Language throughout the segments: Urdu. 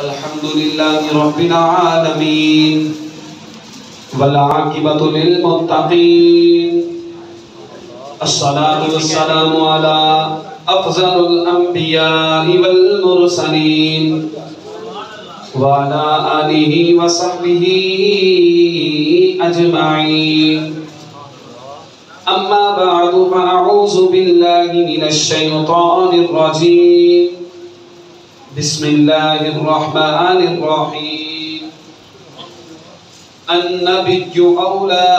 الحمد لله رب العالمين والعاقبة للمتقين الصلاة والسلام على أفضل الأنبياء والمرسلين وعلى آله وصحبه أجمعين أما بعد فأعوذ بالله من الشيطان الرجيم بسم الله الرحمن الرحيم النبي أولى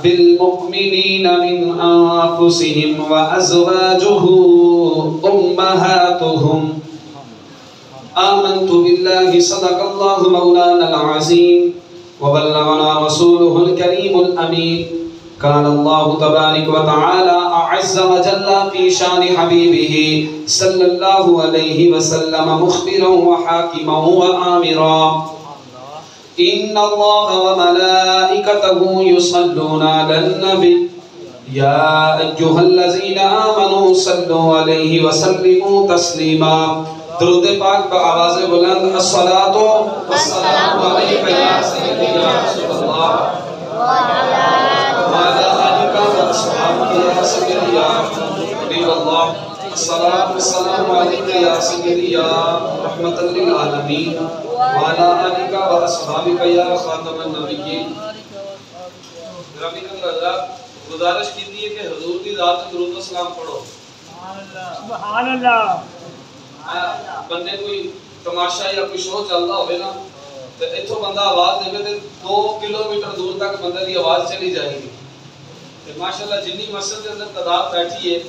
بالمؤمنين من أنفسهم وأزواجه أمهاتهم آمنت بالله صدق الله مولانا العظيم وبلغنا رسوله الكريم الأمين قال الله تبارك وتعالى أعز وجل في شان حبيبه صلى الله عليه وسلم مخبرا وحاكما وآمرا إن الله وملائكته يصلون على النبي يا أيها الذين آمنوا صلوا عليه وسلموا تسليما درود پاک بآواز بلند الصلاة والسلام عليك يا سيدي يا رسول الله وعلى آلك وأصحابك يا سيدي يا حبيب الله الصلاة والسلام عليك يا سيدي يا رحمة للعالمين وعلى آلك وأصحابك يا خاتم النبيين گرامی قدر حضرات گزارش کی ہے کہ حضور کی ذات درود و سلام پڑھو سبحان اللہ بندے کوئی تماشا یا کوئی شو چل رہا ہوئے نا تو اتھو بندہ آواز دے تو 2 کلومیٹر دور تک بندے دی آواز چلی جائے گی ماشاءاللہ جنی مسجد کے اندر تعداد بیٹھی ہے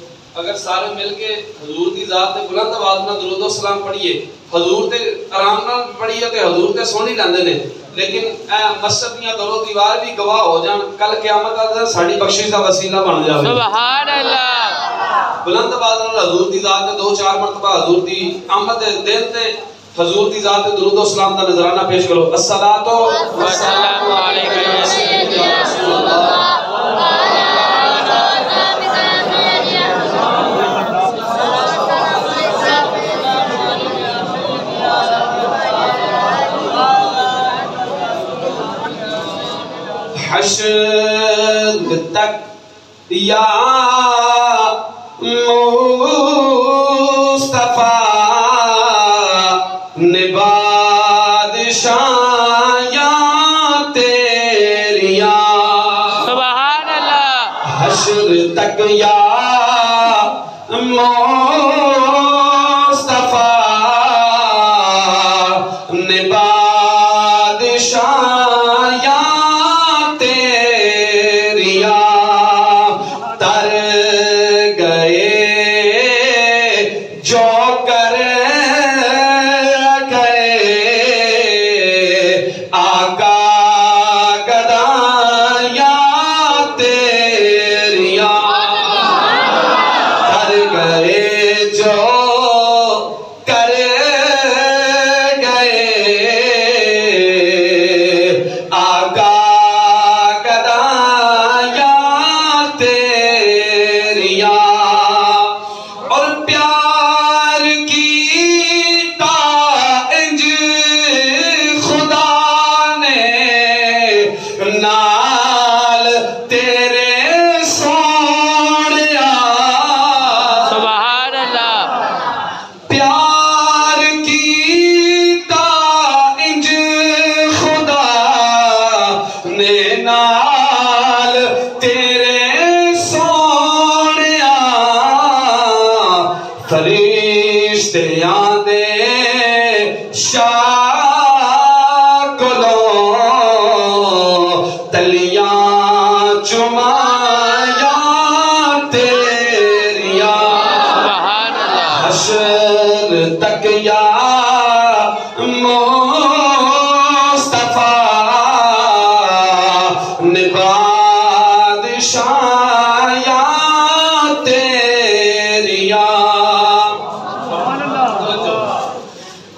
اگر سارے مل کے حضور دی ذات تے بلند آواز نال درود و سلام پڑھیے حضور تے آرام نال پڑھیے تے حضور تے سونی لیندے نے لیکن اے مسجد دیاں درو دیوار بھی گواہ ہو جان کل قیامت دا ساڈی بخشش دا وسیلہ بن جاوے سبحان اللہ بلند آواز نال حضور دی ذات تے 2-4 مرتبہ حضور دی آمد دے دل تے حضور دی ذات تے درود و سلام دا نذرانہ پیش کرو الصلاۃ والسلام علیکم یا سیدی یا رسول اللہ حشر تک یا مصطفیٰ نے بادشاہیاں تیریاں سبحان اللہ حشر تک یا مصطفیٰ نے بادشاہیاں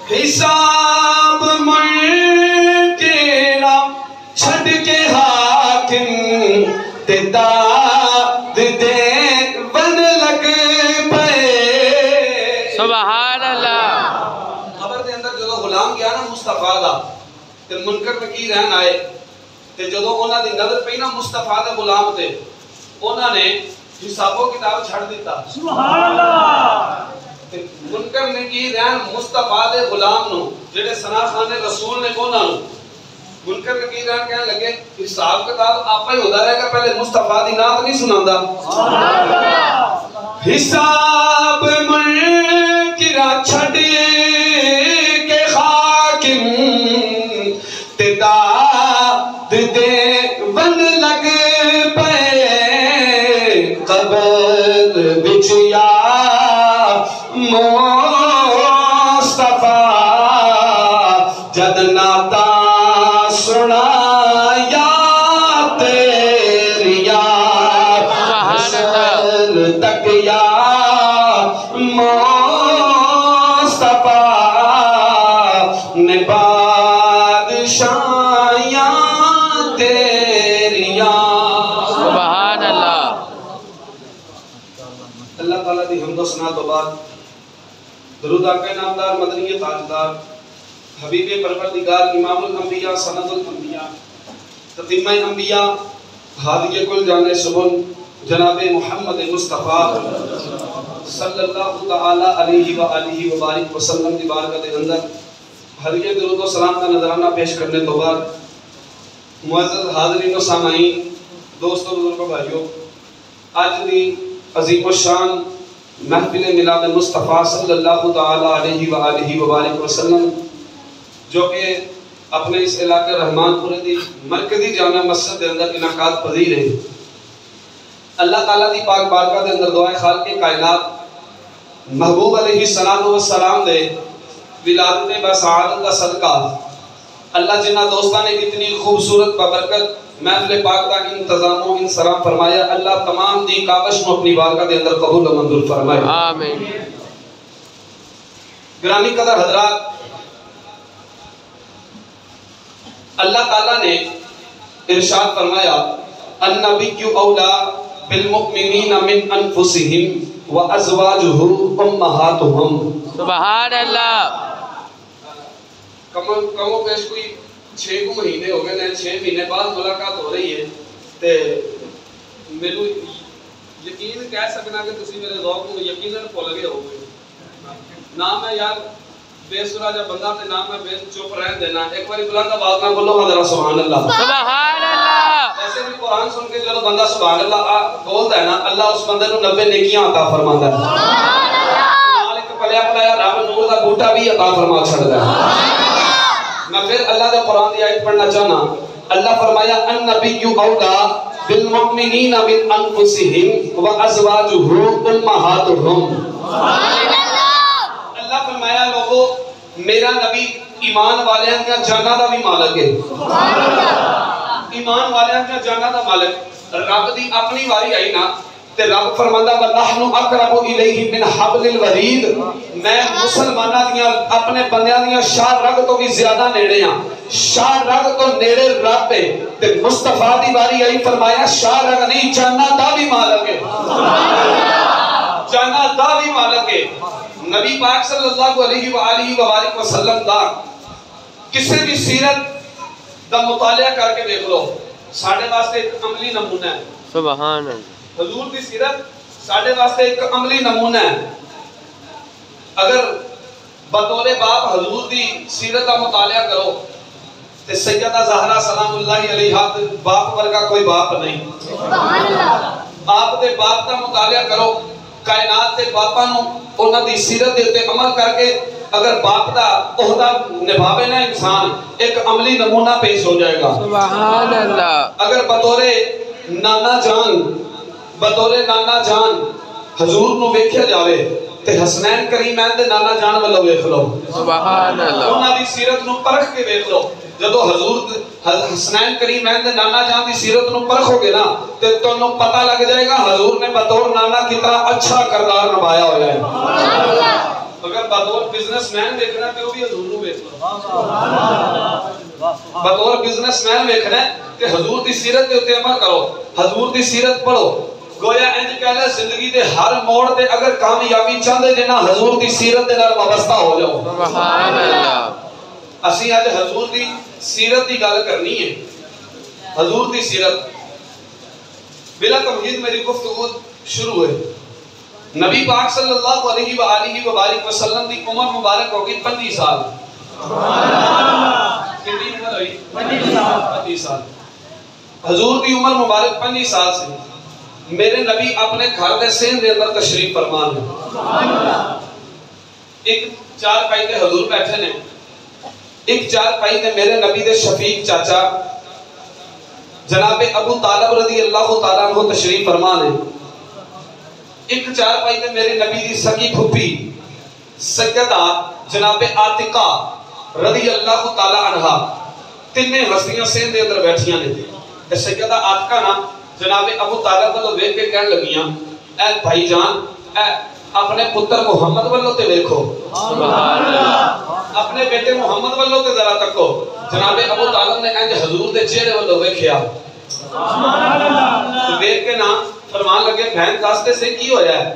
حساب من تیرا چھڑ کے حاکم تے داد دے بن لگ پے سبحان اللہ خبر دے اندر جدو غلام گیا نا مصطفیٰ دا تے منکر نکیر رہن آئے تے جدو انہاں دی نظر پئی نا مصطفیٰ دے غلام تے انہاں نے حساب و کتاب چھڑ دیتا سبحان اللہ تے منکر نکیر رہن مصطفیٰ دے غلام نو جڑے ثنا خان رسول نے انہاں نو منکر نکیر رہن کہنے لگے حساب کتاب آپا ہی ہوتا رہے گا پہلے مصطفیٰ دی نام نہیں سناندا حساب منکرہ چھڑ کے خاکم تداد دے بن لگ پے قبر بچ یا مصطفیٰ جد ناتا سنا یا تیری یار حسن تک یا مصطفیٰ نے بادشاہیاں تیری یار سبحان اللہ اللہ تعالیٰ دی حمد و ثنا تو بعد درود آقا نامدار مدنی تاجدار حبیب پروردگار امام الانبیاء سند الانبیاء تتمہ انبیاء ہادی کل جانے سبن جناب محمد مصطفیٰ صلی اللہ تعالی علیہ وآلہ وبارک وسلم دی بارگاہ دے اندر ہدیہ درود و سلام کا نظرانہ پیش کرنے تو بعد معزز حاضرین و سامعین دوستو بزرگو بھائیو آج دی عظیم الشان محفل میلاد مصطفیٰ صلی اللہ تعالی علیہ وآلہ وبارک وسلم جو کہ اپنے اس علاقے رحمان پورے دی مرکزی جامع مسجد دے اندر انعقاد پذیر ہے اللہ تعالیٰ دی پاک بارگاہ دے اندر دعائے خالق کائنات محبوب علیہ السلام دے ولادت بسعادت کا صدقہ اللہ جنہ دوستان نے اتنی خوبصورت ببرکت محفل پاک کا انتظام و انصرام فرمایا اللہ تمام دی کاوش میں اپنی بارگاہ دے اندر قبول و منظور فرمائے آمین گرامی قدر حضرات اللہ تعالیٰ نے ارشاد فرمایا النبی اولا بالمؤمنین من انفسہم وازواجہ امہاتہم سبحان اللہ کم و بیش کوئی 6 مہینے ہو گئے ہیں 6 مہینے بعد ملاقات ہو رہی ہے تے میرے یقین کہہ سکنا کہ تسی میرے ذوق کو یقیناً بھول گئے ہو گئے نہ میں یار بے سرا جا بندہ تے نام میں بے چپ رہن دینا ایک باری بلند آواز نہ بولو حضرت سبحان اللہ سبحان اللہ ایسے بھی قرآن سن کے جو بندہ سبحان اللہ بولتا ہے نا اللہ اس بندے کو 90 نیکیاں عطا فرماتا ہے سبحان اللہ مالک پلیا پلیا رب نور دا بوٹا بھی عطا فرما چھڑدا ہے میں پھر اللہ دے قرآن دی آیت پڑھنا چاہنا اللہ فرمایا النبی اولا بالمؤمنین من انفسہم وازواجہ امہاتہم اللہ فرمایا لوگو میرا نبی ایمان والے ہیں کیا جانا دا بھی مالک ہے ایمان والے ہیں کیا جانا دا مالک رب دی اپنی واری آئی نا تے رب فرماندہ وَنَحْنُ أَقْرَبُ إِلَيْهِ مِنْ حَبْلِ الْوَرِيدِ میں مسلمانہ دیاں اپنے بندیاں دیاں شاہ رگ تو بھی زیادہ نیڑے ہیں شاہ رگ تو نیڑے رب ہے تے مصطفیٰ دی باری آئی فرمایا شاہ رگ نہیں جانا دا بھی مالک ہے جانا دا بھی مالک ہے نبی پاک صلی اللہ علیہ وآلہ وآلہ وسلم دا کسی بھی سیرت دا مطالعہ کر کے دیکھ لو ساڑھے واسطے ایک عملی نمونہ ہے سبحان اللہ حضور دی سیرت ساڑھے واسطے ایک عملی نمونہ ہے اگر بطور باپ حضور دی سیرت دا مطالعہ کرو تے سیدہ زہرا سلام اللہ علیہ باپ ورگا کوئی باپ نہیں آپ دے باپ دا مطالعہ کرو کائنات دے باپاں نو انہاں دی سیرت دے تے عمل کر کے اگر باپ دا عہدہ نبھاوے نا انسان ایک عملی نمونہ پیش ہو جائے گا سبحان اللہ اگر بطور نانا جان حضور نو ویکھیا جاوے تے حسنین کریمین دے نانا جان والو ویکھ لو سبحان اللہ انہاں دی سیرت نو پرکھ کے ویکھ لو جدو حضور حسنین کریمین دے نانا جان دی سیرت نو پرکھو گے نا تے تانوں پتہ لگ جائے گا حضور نے بطور نانا کتنا اچھا کردار نبھایا ہوا ہے اگر بطور بزنس مین دیکھنا تے وہ بھی حضور نو ویکھ لو بطور بزنس مین ویکھنا کہ حضور دی سیرت دے اوتے عمل کرو حضور دی سیرت پڑھو گویا انج کہہ لے زندگی دے ہر موڑ تے اگر کامیابی چاہندے جے نا حضور دی سیرت دے نال وابستہ ہو جاؤ. سبحان اللہ. اسی اج حضور دی سیرت دی گل کرنی ہے. حضور دی سیرت بلا تمہید میری گفتگو شروع ہوئے. نبی پاک صلی اللہ علیہ وآلہ وبارک وسلم دی عمر مبارک ہوگی 25 سال. کتنی عمر ہوئی؟ 25 سال. حضور دی عمر مبارک 25 سال سے میرے نبی اپنے گھر دے سین دے اندر تشریف فرمان ہے. ایک چار پائی تے حضور بیٹھے نے. ایک چار پائی تے میرے نبی دے شفیق چاچا جناب ابو طالب رضی اللہ تعالیٰ عنہ تشریف فرمان ہے. ایک چار پائی تے میرے نبی دی سکی پھپھی سیدہ جناب عاتقہ رضی اللہ تعالیٰ عنہ تینے ہستیاں سین دے اندر بیٹھیاں نے. سیدہ عاتقہ نا جناب ابو طالب والوں دیکھ کے کہنے لگیاں اے بھائی جان اے اپنے پتر محمد والوں تے دیکھو. سبحان اللہ. اپنے بیٹے محمد والوں تے ذرا تکو. جناب ابو طالب نے انج حضور دے چہرے والوں ویکھیا. سبحان اللہ. دیکھ کے نا فرمان لگے بہن دستے سے کی ہویا ہے؟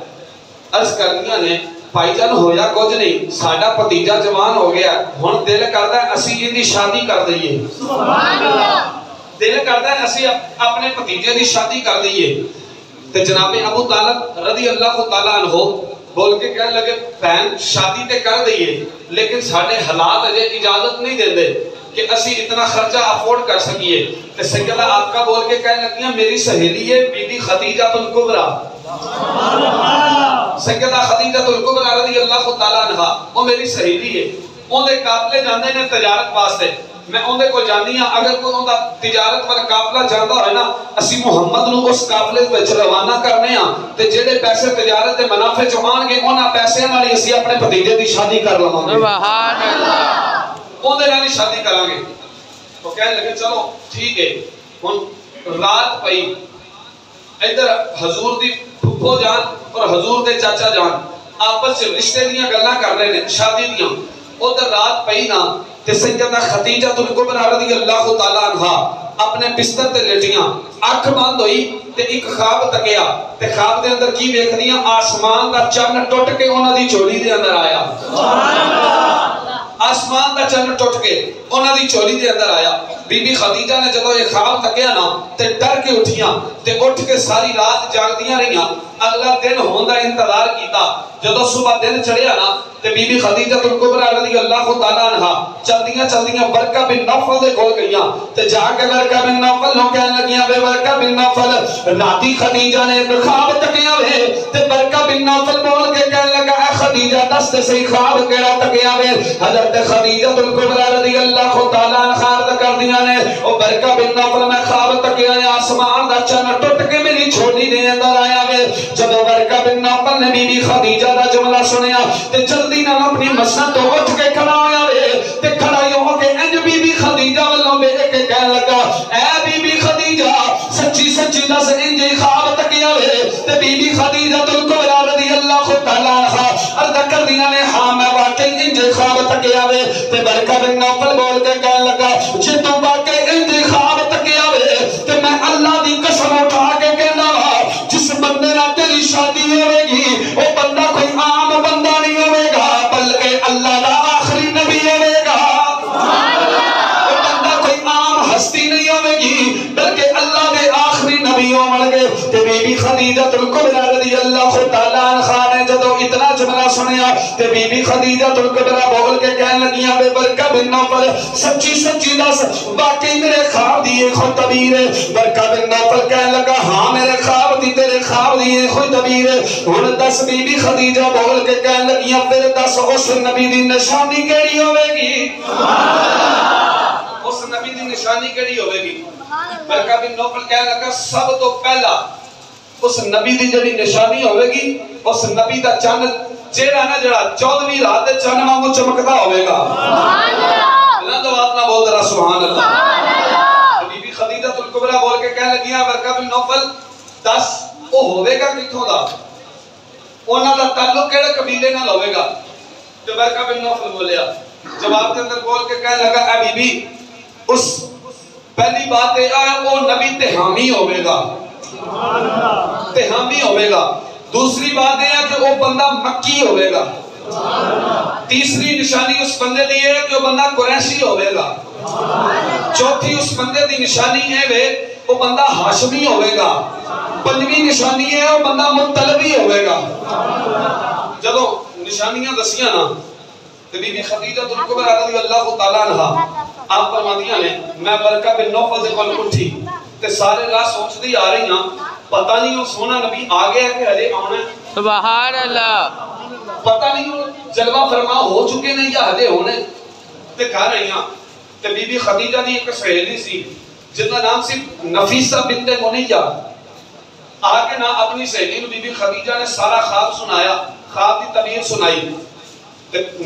عرض کردیاں نے بھائی جان ہویا کچھ نہیں, ساڈا بھتیجا جوان ہو گیا, ہن دل کردا ہے اسی ان دی شادی کر دئیے. سبحان اللہ. دل کردا ہے اسی اپنے بھتیجے دی شادی کر دئیے. تے جناب ابو طالب رضی اللہ تعالیٰ عنہ بول کے کہنے لگے بہن شادی تے کر دئیے لیکن ساڈے حالات اجے اجازت نہیں دیندے کہ اسی اتنا خرچہ افورڈ کر سکیے. تے سیدہ عاتقہ بول کے کہنے لگیاں میری سہیلی ہے بی بی خدیجہ الکبریٰ. سیدہ خدیجہ الکبریٰ رضی اللہ تعالیٰ عنہ وہ میری سہیلی ہے. اون دے قافلے جاندے نے تجارت واسطے. میں اون دے کو جاندی ہاں اگر کوئی اون دا تجارت والا قافلہ جاندا ہوئے نا اسی محمد نو اس قافلے وچ روانہ کرنے ہاں تے جڑے پیسے تجارت دے منافع چ آن گے انہاں پیسے نال ہی اسی اپنے بھتیجے دی شادی کر لواں گے. سبحان اللہ. اون دے نال شادی کران گے. تو کہنے لگے چلو ٹھیک ہے. ہن رات پئی ادھر حضور دی پھپھو جان اور حضور دے چاچا جان آپس وچ رشتے دیاں گلاں کر رہے نے شادی دیاں. ادھر رات پئی نا تے سیدہ خدیجہ الکبریٰ رضی اللہ تعالیٰ عنہ اپنے بستر تے لیٹیاں. اکھ بند ہوئی تے ایک خواب تکیا تے خواب دے اندر کی ویکھدیاں آسمان دا چن ٹوٹ کے انہاں دی چولی دے اندر آیا. سبحان اللہ. آسمان دا چن ٹوٹ کے انہاں دی چولی دے اندر آیا. بی بی خدیجہ نے جدوں یہ خواب تکیا نا تے ڈر کے اٹھیاں تے اٹھ کے ساری رات جاگدیاں رہیاں. اگلا دن ہوندا انتظار کیتا. جدوں صبح دن چڑھیا نا تے بی بی خدیجہ الکبریٰ رضی اللہ تعالیٰ عنہ چلدیاں چلدیاں ورقہ بن نوفل دے کول گئیاں تے جا کے ورقہ بن نوفل نو کہنے لگیاں بے ورقہ بن نوفل راتی خدیجہ نے خواب تکیا وے. تے ورقہ بن نوفل بول کے کہنے لگا اے خدیجہ دس تے صحیح خواب کیڑا تکیا وے. حضرت خدیجہ الکبریٰ رضی اللہ تعالیٰ عنہ عرض کردیاں نے او ورقہ بن نوفل میں خواب تکیا ہے آسمان دا چن ٹوٹ کے میری چھوٹی دے اندر آیا وے. جدوں ورقہ بن نوفل نے بی بی خدیجہ دا جملہ سنیا تے جلدی نال اپنی مسجد تو اٹھ کے کھڑا ہویا وے تے کھڑا ہو کے انج بی بی خدیجہ والوں دیکھ کے کہنے لگا اے بی بی خدیجہ سچی سچی دس انج خواب تکیا وے. تے بی بی خدیجہ الکبریٰ رضی اللہ تعالیٰ عنہ عرض کردیاں نے ہاں میں واقعی انج خواب تکیا وے. تے ورقہ بن نوفل بول کے کہنے لگا جے تو واقعی انج خواب تکیا وے تے میں اللہ دی قسم اٹھا کے کہنا وا جس بندے نال تیری شادی ہوے گی او بندہ کوئی عام بندہ نہیں ہوے گا بلکہ اللہ دا آخری نبی ہوے گا. او بندہ کوئی عام ہستی نہیں ہوے گی بلکہ اللہ دے آخری نبی ہون گے. تے بی بی خدیجہ الکبریٰ رضی اللہ تعالیٰ عنہ نے جدوں اتنا جملہ سنیا تے بی بی خدیجہ الکبریٰ بول کے کہنے لگیاں بے ورقہ بن نوفل سچی سچی دس واقعی میرے خواب دی خود تعبیر ہے. ورقہ بن نوفل کہنے لگا ہاں میرے خواب دی تیرے خواب دی خود تعبیر ہے. ہن دس بی بی خدیجہ بول کے کہنے لگیاں پھر دس اس نبی دی نشانی کیڑی ہوے گی؟ اس نبی دی نشانی کیڑی ہوے گی؟ ورقہ بن نوفل کہنے لگا سب تو پہلا اس نبی دی جڑی نشانی ہوے گی اس نبی دا چن جیڑا نا جڑا 14ویں رات دے چن وانگو چمکدا ہوے گا. سبحان اللہ. اللہ تو بات نہ بول ذرا سبحان اللہ. سبحان اللہ. بی بی خدیجہ الکبریٰ بول کے کہنے لگیاں ورقہ بن نوفل دس او ہوے گا کتھوں دا انہاں دا تعلق کیڑے قبیلے نال ہوے گا. تے ورقہ بن نوفل بولیا جواب دے اندر بول کے کہنے لگا اے بی بی اس پہلی بات ہے او نبی تے حامی ہوے گا. تے حامی ہوئے گا. دوسری بات یہ ہے کہ وہ بندہ مکی ہوئے گا. تیسری نشانی اس بندے دی ہے کہ وہ بندہ قریشی ہوئے گا. چوتھی اس بندے دی نشانی ہے وہ بندہ ہاشمی ہوئے گا. پنجویں نشانی ہے وہ بندہ مطلبی ہوئے گا. جدو نشانیاں دسیاں نا تو بی بی خدیجہ الکبریٰ رضی اللہ تعالیٰ عنہ آپ فرماندیاں نے میں برکہ بن نوفل سے کل اٹھی تے سارے راہ سوچ دی آ رہی ہاں پتہ نہیں وہ سونا نبی آگے ہے کہ ہلے آنا ہے. سبحان اللہ. پتہ نہیں وہ جلوہ فرما ہو چکے نہیں یا ہلے ہونے تے کہہ رہی ہاں. تے بی بی خدیجہ دی ایک سہیلی سی جن کا نام سی نفیسہ بنت منیہ. آگے نہ اپنی سہیلی نو بی بی خدیجہ نے سارا خواب سنایا, خواب دی تعبیر سنائی.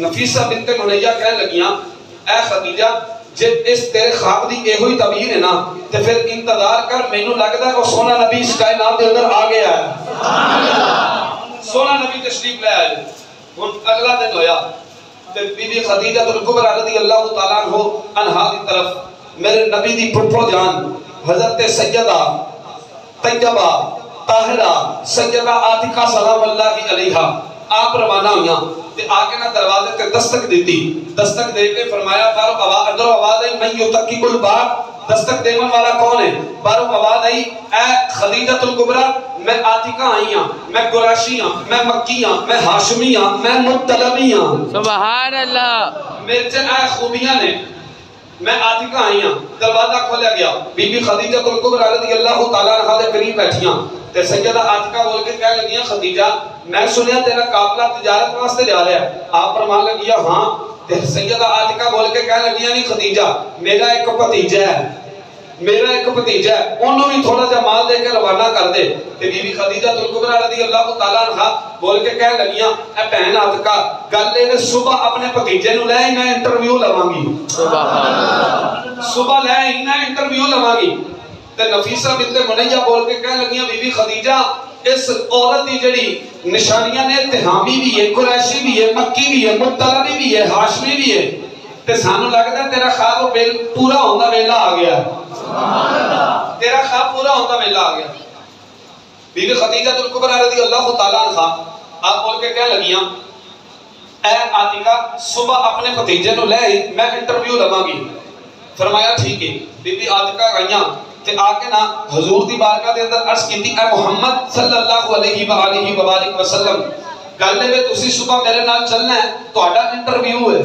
نفیسہ بنت منیہ کہنے لگیاں اے خدیجہ جے اس تیرے خواب دی اے ہوئی تعبیر ہے نا تے پھر انتظار کر, مینوں لگدا ہے وہ سونا نبی اس کائنات دے اندر آ گیا ہے. سونا نبی تشریف لے آئے. ہن اگلا دن ہویا تے بی بی خدیجہ الکبریٰ رضی اللہ تعالیٰ عنہا دی طرف میرے نبی دی پھپھو جان حضرت سیدہ طیبہ طاہرہ سیدہ عاتقہ سلام اللہ علیہا آپ روانہ ہویاں تے آگے نہ دروازے تے دستک دیتی. دستک دے کے فرمایا بارو آواز اندر آواز آئی میں یتقی کل باب. دستک دیون والا کون ہے؟ بارو آواز آئی اے خدیجہ الکبریٰ میں عاتقہ آئی ہاں, میں قریشی ہاں, میں مکی ہاں, میں ہاشمی ہاں, میں مطلبی ہاں. سبحان اللہ. میرے سے اے خوبیاں نے, میں عاتقہ آئی ہاں. دروازہ کھولا گیا, بی بی خدیجہ الکبریٰ رضی اللہ تعالیٰ عنہ دے قریب بیٹھیاں تے سیدہ عاتقہ بول کے کہہ لگیاں خدیجہ میں سنیا تیرا قافلہ تجارت واسطے جا رہا ہے. آپ فرمان لگیا ہاں. تے سیدہ عاتقہ بول کے کہہ لگیاں نہیں خدیجہ میرا ایک بھتیجا ہے, میرا ایک بھتیجا ہے, انہوں بھی تھوڑا جا مال دے کے روانہ کر دے. تے بی بی خدیجہ الکبریٰ رضی اللہ تعالیٰ عنہ بول کے کہہ لگیاں اے بہن عاتقہ گل اے صبح اپنے بھتیجے نو لے میں انٹرویو لواں گی. سبحان اللہ. صبح لے میں انٹرویو لواں گی. تے نفیسہ بنت منیہ بول کے کہنے لگیاں بی بی خدیجہ اس عورت دی جڑی نشانیاں نے اتحامی بھی ہے, قریشی بھی ہے, مکی بھی ہے, مطلبی بھی ہے, ہاشمی بھی ہے تے سانو لگدا ہے تیرا خواب پورا ہوندا ویلا آ گیا. سبحان اللہ. تیرا خواب پورا ہوندا ویلا آ گیا. بی بی خدیجہ الکبریٰ رضی اللہ تعالیٰ عنہ آپ بول کے کہنے لگیاں اے عاتقہ صبح اپنے بھتیجے نو لے میں انٹرویو لواں گی. فرمایا ٹھیک ہے. بی بی عاتقہ گئیاں تے آکے نا حضور دی بارگاہ دے اندر عرض کیتی اے محمد صلی اللہ علیہ وآلہ وبارک وسلم گل دے تسی صبح میرے نال چلنا ہے, تہاڈا انٹرویو ہے.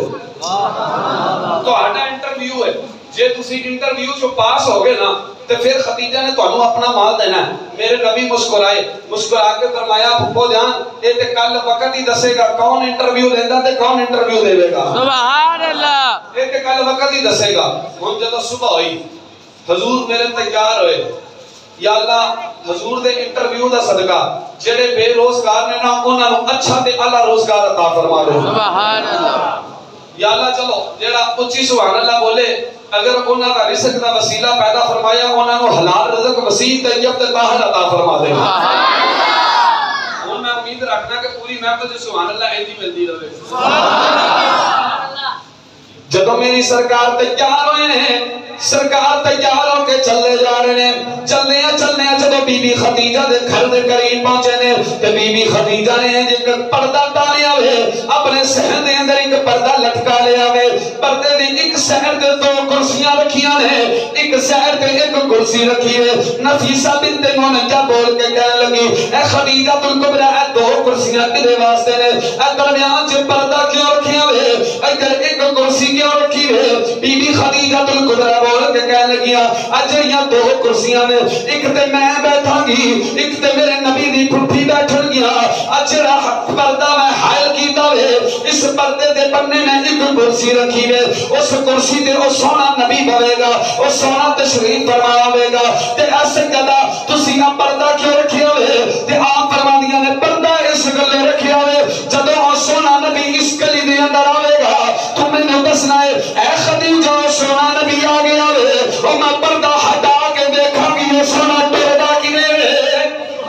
تہاڈا انٹرویو ہے. جے تسی انٹرویو چوں پاس ہو گئے نا تے پھر خدیجہ نے تانوں اپنا مال دینا ہے. میرے نبی مسکرائے, مسکرا کے فرمایا پھپھو جان اے تے کل وقت ہی دسے گا کون انٹرویو لیندا تے کون انٹرویو دے گا. سبحان اللہ. اے تے کل وقت ہی دسے گا. ہن جدوں صبح ہوئی حضور میرے تیار ہوئے, یا اللہ حضور دے انٹرویو دا صدقہ جڑے بے روزگار نے نا انہاں نو اچھا تے اعلی روزگار عطا فرما دے. سبحان اللہ. یا اللہ چلو جڑا اچھی سبحان اللہ بولے اگر انہاں دا رزق دا وسیلہ پیدا فرمایا انہاں نو حلال رزق وسیع طیب تے طاہر عطا فرما دے. سبحان اللہ. ہن میں امید رکھنا کہ پوری محفل سبحان اللہ ایندی ملدی رہے. سبحان اللہ. جدوں میری سرکار تیار ہوئے ہیں, سرکار تیار ہو کے چلے جا رہے ہیں. چلنے ہیں جدو بی بی خدیجہ دے گھر دے قریب پہنچے نے تے بی بی خدیجہ نے ایک پردہ ڈالیا ہوئے, اپنے صحن دے اندر ایک پردہ لٹکا لیا ہوئے. پردے دی ایک سائر تے دو کرسیاں رکھیاں نے, ایک سائر تے ایک کرسی رکھی ہے. نفیسہ بنت منیہ بول کے کہنے لگی اے خدیجہ الکبریٰ اے دو کرسیاں کدے واسطے نے, اے درمیان چ پردہ کیوں رکھیا ہوئے, ادھر ایک کرسی کیوں رکھی ہوئے. بی بی خدیجہ الکبریٰ بول کے کہنے لگیاں اجیاں دو کرسیاں نے, ایک تے میں بیٹھا گی, ایک تے میرے نبی دی پھپھی بیٹھن گیا. اجڑا پردہ میں حائل کیتا وے, اس پردے دے بننے میں ایک کرسی رکھی وے, اس کرسی تے او سونا نبی بوے گا, او سونا تشریف فرماوے گا. تے ایسے کہدا تسی نہ پردہ کیوں رکھیا وے, تے آپ فرماندیاں نے پردہ اس گلے رکھیا وے جدوں او سونا نبی اس گلی دے اندر آوے گا تو مینوں دسنا ہے اے خدیجہ سونا نبی آ گیا وے, او میں پردہ ہٹا کے دیکھاں گی او سونا ٹردا کیویں وے,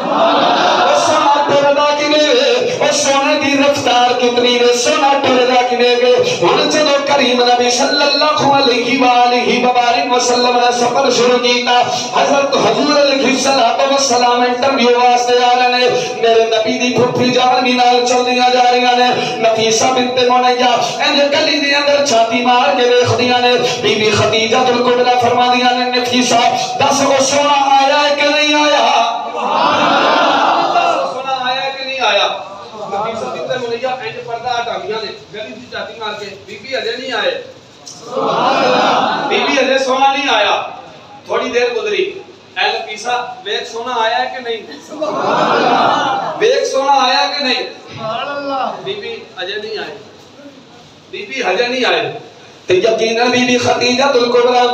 او سونا ٹردا کیویں وے, او سونے دی رفتار کتنی وے, سونا ٹردا کیویں وے. ہن جدوں کریم نبی صلی اللہ علیہ وآلہ وبارک وسلم نے سفر شروع کیتا. حضرت حضور علیہ السلام انٹرویو واسطے آ رہے نے. میرے نبی دی پھپھی جان بھی نال چلدیاں جا رہی نے. نفیسہ بنت منیہ انج گلی دے اندر چھاتی مار کے دیکھدیاں نے. بی بی خدیجہ الکبریٰ فرماندیاں نے نفیسہ دس وہ سونا آیا ہے کہ نہیں آیا؟ سونا آیا ہے کہ نہیں آیا؟ نفیسہ بنت منیہ انج پردہ ہٹاندیاں نے گلی دی چھاتی مار کے بی بی اجے نہیں آئے. بی بی اجے سونا نہیں آیا. تھوڑی دیر گزری. اے نفیسہ ویک سونا آیا ہے کہ نہیں؟ ویک سونا آیا کہ نہیں؟ بی بی اجے نہیں آئے. بی بی اجے نہیں آئے. تے یقیناً بی بی خدیجہ الکبریٰ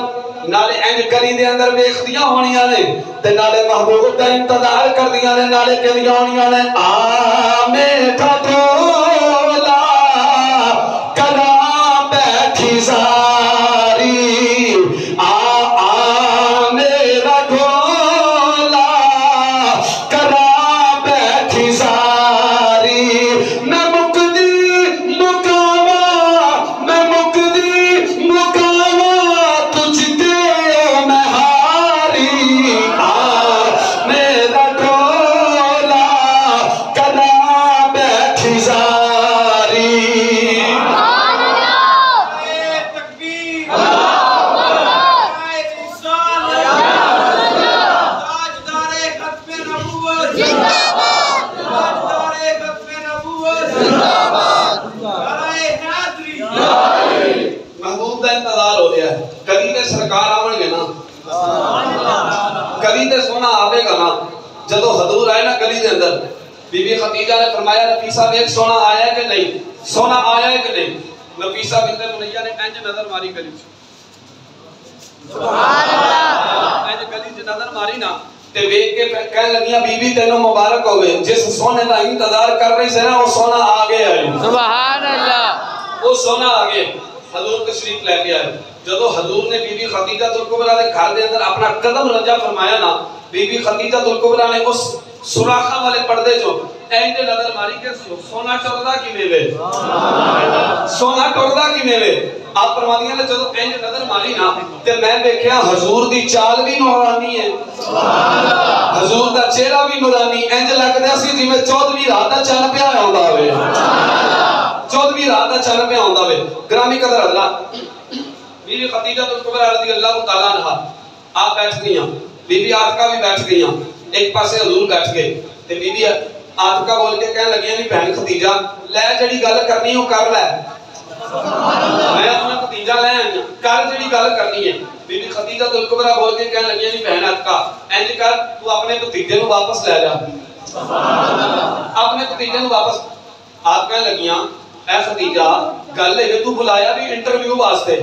نالے انج گلی دے اندر ویکھدیاں ہونیاں نے تے نالے محبوب دا انتظار کردیاں نے. نالے کہندیاں ہونیاں نے آ میٹھا بولا کراں بیٹھی زاری. میرا بولا کراں بیٹھی زاری. میں مکدی مکاواں تجھ تے میں ہاری. میرا بولا کراں بیٹھی زاری. محبوب دا انتظار ہو رہا ہے. کدی تے سرکار آون گے نا, کدی تے سونا آوے گا نا. جدو حضور آئے نا گلی دے اندر بی بی خدیجہ نے فرمایا نفیسہ ویکھ سونا آیا ہے کہ نہیں؟ سونا آیا ہے کہ نہیں؟ نفیسہ بنت منیہ نے انج نظر ماری گلی چ. سبحان اللہ. انج گلی چ نظر ماری نا تے ویکھ کے کہن لگیاں بی بی تینوں مبارک ہوے. جس سونے دا انتظار کر رہی سے نا وہ سونا آ گیا ہے. سبحان اللہ. وہ سونا آ گیا. حضور تشریف لے کے آئے. جدو حضور نے بی بی خدیجہ الکبریٰ دے گھر دے اندر اپنا قدم رنجا فرمایا نا, بی بی خدیجہ الکبریٰ نے اس سوراخاں والے پردے جو اینڈ نظر ماری کہ سونا ٹردا کیویں وے, سونا ٹردا کیویں وے. آپ فرماندیاں نے جدو اینڈ نظر ماری نا تے میں دیکھیا حضور دی چال بھی نورانی ہے, حضور دا چہرہ بھی نورانی. انج لگدا سی جویں 14ویں رات دا چن پیا ہوندا ہوے, 14ویں رات دا چن پیا ہوندا ہوے. گرامی قدر اللہ, بی بی خدیجہ الکبریٰ رضی اللہ تعالی عنہا آپ بیٹھ گئیاں. بی بی عاتقہ بھی بیٹھ گئیاں. ایک پاسے حضور بیٹھ گئے تے بی بی عاتقہ بول کے کہنے لگیاں نہیں بہن خدیجہ لے جڑی گل کرنی ہے کر لے. میں اپنا بھتیجا لے آئی کر جڑی گل کرنی ہے. بی بی خدیجہ الکبریٰ بول کے کہنے لگیاں نہیں بہن عاتقہ انج کر تو اپنے بھتیجے نو واپس لے جا. اپنے بھتیجے نو واپس. آپ کہنے لگیاں اے خدیجہ گل ہے تو بلایا بھی انٹرویو واسطے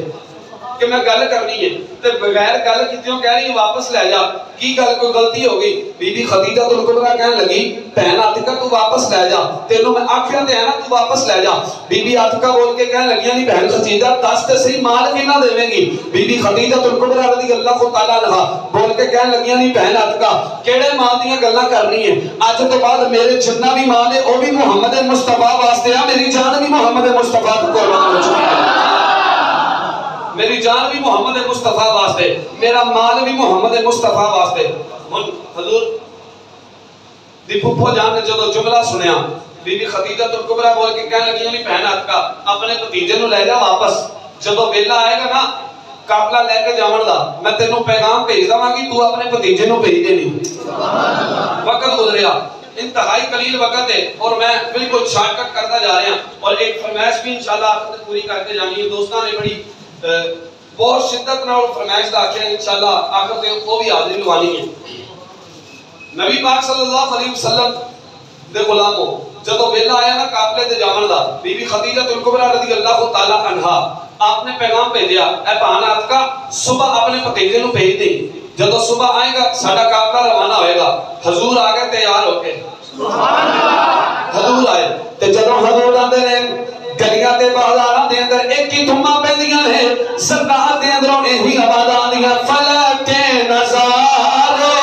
کہ میں گل کرنی ہے تے بغیر گل کیتیوں کہہ رہی واپس لے جا. کی گل کوئی غلطی ہو گئی؟ بی بی خدیجہ الکبریٰ کہنے لگی بہن عاتقہ تو واپس لے جا, تینوں میں آکھیا تے ہے نا تو واپس لے جا. بی بی عاتقہ بول کے کہنے لگی نہیں بہن خدیجہ دس تے صحیح مال کتنا دیویں گی؟ بی بی خدیجہ الکبریٰ رضی اللہ تعالی عنہا بول کے کہنے لگی نہیں بہن عاتقہ کیڑے مال دیاں گلاں کرنی ہے؟ اج تو بعد میرے جتنا بھی مال ہے وہ بھی محمد مصطفیٰ واسطے ہے, میری جان بھی محمد مصطفیٰ کو قربان ہو چکی ہے. میری جان بھی محمد مصطفیٰ واسطے, میرا مال بھی محمد مصطفیٰ واسطے. حضور دی پھپھو جان نے جدو جملہ سنیا بی بی خدیجہ الکبریٰ بول کے کہنے لگی نہیں بہن عاتقہ اپنے بھتیجے نو لے جا واپس. جدو ویلا آئے گا نا قافلہ لے کے جاون دا میں تینوں پیغام بھیج داں گی تو اپنے بھتیجے نو بھیج دینی. وقت گزریا انتہائی قلیل وقت ہے اور میں بالکل شارٹ کٹ کرتا جا رہا ہوں اور ایک فرمائش بھی انشاءاللہ آخر تک پوری کر کے جانی ہے. دوستاں نے بڑی بہت شدت نال فرمائش دا آکھیا انشاءاللہ آخر تک وہ بھی حاضری لوانی ہے. نبی پاک صلی اللہ علیہ وسلم دے غلاموں جدو ویلا آیا نا قافلے تے جاون دا بی بی خدیجہ الکبریٰ رضی اللہ تعالی عنہا آپ نے پیغام بھیجیا اے بہن عاتقہ صبح اپنے بھتیجے نو بھیج دے, جدو صبح آئے گا ساڈا قافلہ روانہ ہوئے گا. حضور آ گئے تیار ہو کے. حضور آئے تے جدو حضور آندے نے گلیاں تے بازاراں دے اندر ایک ہی دھماں پیندیاں نے سرکار دے اندروں ایہی آوازاں آندیاں فلک نظارو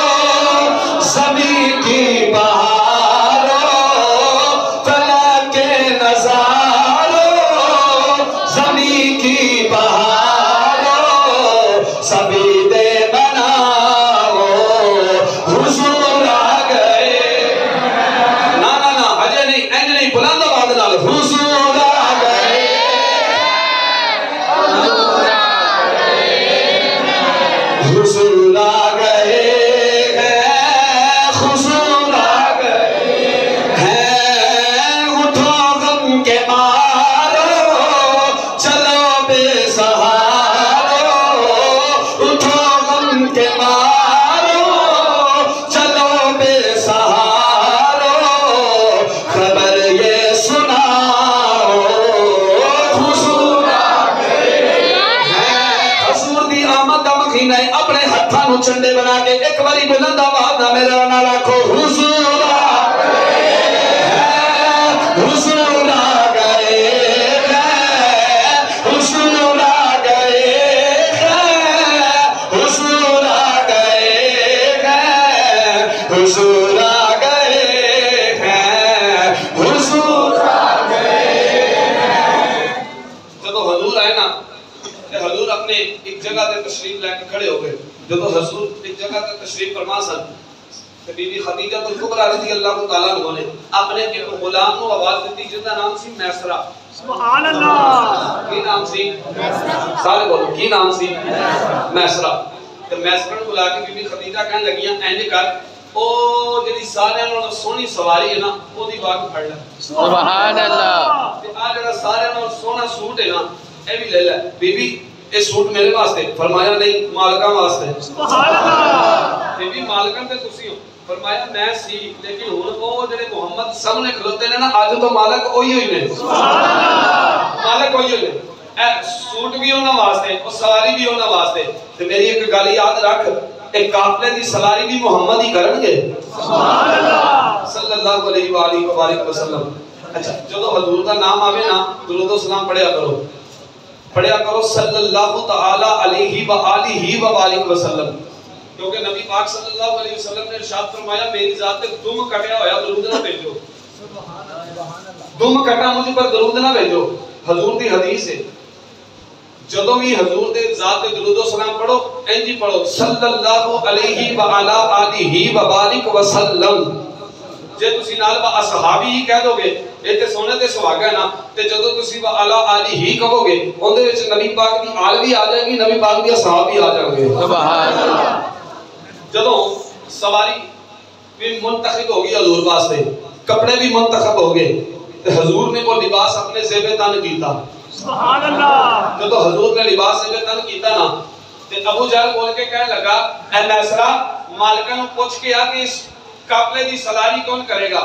زمین کی بہارو فلک نظارو زمین کی بہارو مخینہ اپنے ہتھاں نو چنڈے بنا کے ایک باری بلند آواز نہ میرے نال آکھو حضور آ گئے ہیں، حضور آ گئے ہیں، حضور آ گئے ہیں، حضور آ گئے ہیں، حضور آ گئے ہیں، حضور آ گئے ہیں۔ جب حضور آئے نا حضور اپنے ایک جگہ تے تشریف لے کے کھڑے ہو گئے. جب حضور ایک جگہ تے تشریف فرما سن تے بی بی خدیجہ الکبریٰ رضی اللہ تعالیٰ عنہ نے اپنے ایک غلام کو آواز دیتی جس کا نام سی میسرہ. سبحان اللہ. کی نام سی؟ سارے بولو کی نام سی؟ میسرہ. تے میسرہ کو بلا کے بی بی خدیجہ کہنے لگیاں اینج کر او جڑی سارے نال سونی سواری ہے نا او دی باگ پھڑ لے. سبحان اللہ. تے آ جڑا سارے نال سونا سوٹ ہے نا اے بھی لے لے. بی بی یہ سوٹ میرے واسطے؟ فرمایا نہیں مالکاں واسطے. سبحان اللہ. بی بی مالکاں تے تسی ہو؟ فرمایا میں سی لیکن ہن او جڑے محمد سامنے کھلوتے نے نا اج تو مالک وہی ہوئی نے. سبحان اللہ. مالک وہی ہوئی نے. اے سوٹ بھی انہاں واسطے او سواری بھی انہاں واسطے. تے میری ایک گل یاد رکھ ایک قافلے دی سواری بھی محمد ہی کرن گے. سبحان اللہ. صلی اللہ علیہ والہ وبارک وسلم. اچھا جدو حضور دا نام آوے نا درود و سلام پڑھیا کرو. پڑھیا کرو صلی اللہ تعالی علیہ وآلہ وبارک وسلم. کیونکہ نبی پاک صلی اللہ علیہ وسلم نے ارشاد فرمایا میری ذات تے دم کٹیا ہویا درود نہ بھیجو. دم کٹا مجھ پر درود نہ بھیجو. حضور دی حدیث ہے جدوں بھی حضور دے ذات تے درود و سلام پڑھو انج ہی پڑھو صلی اللہ علیہ وعلی آلہ وبارک وسلم. جے تسی نال با اصحابی ہی کہہ دو گے اے تے سونے تے سہاگا ہے نا تے جدوں تسی با اعلی علی ہی کہو گے اون دے وچ نبی پاک دی آل بھی آ جائے گی نبی پاک دی اصحاب بھی آ جائیں گے. سبحان اللہ. جدوں سواری بھی منتخب ہو گئی حضور واسطے کپڑے بھی منتخب ہو گئے تے حضور نے وہ لباس اپنے زیب تن کیتا. سبحان اللہ. جدوں حضور نے لباس زیب تن کیتا نا تے ابو جہل بول کے کہنے لگا اے میسرہ مالکاں نوں پوچھ کے آ کہ اس قافلے دی سواری کون کرے گا.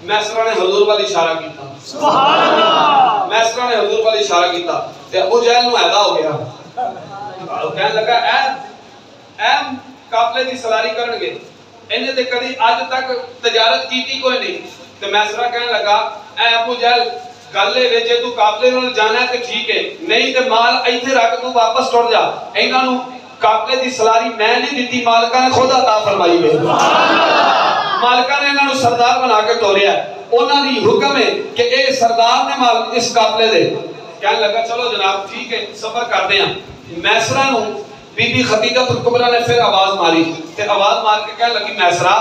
میسرہ نے حضور والے اشارہ کیتا. سبحان اللہ. میسرہ نے حضور والے اشارہ کیتا تے ابو جہل نو ایدا ہو گیا. وہ کہنے لگا اے قافلے دی سواری کرن گے انہیں تے کدی اج تک تجارت کیتی کوئی نہیں. تے میسرہ کہنے لگا اے ابو جہل گل اے جے تو قافلے نال جانا ہے تے ٹھیک ہے نہیں تے مال ایتھے رکھ تو واپس ٹر جا. انہاں نو قافلے دی سواری میں نہیں دیتی مالکاں نے خود عطا فرمائی ہے. سبحان اللہ. مالکاں نے انہاں نو سردار بنا کے توڑیا ہے. انہاں دی حکم ہے کہ اے سردار نے مال اس قافلے دے. کہنے لگا چلو جناب ٹھیک ہے سفر کرتے ہیں. میسرہ نو بی بی خدیجہ الکبریٰ نے پھر آواز ماری تے آواز مار کے کہنے لگی میسرہ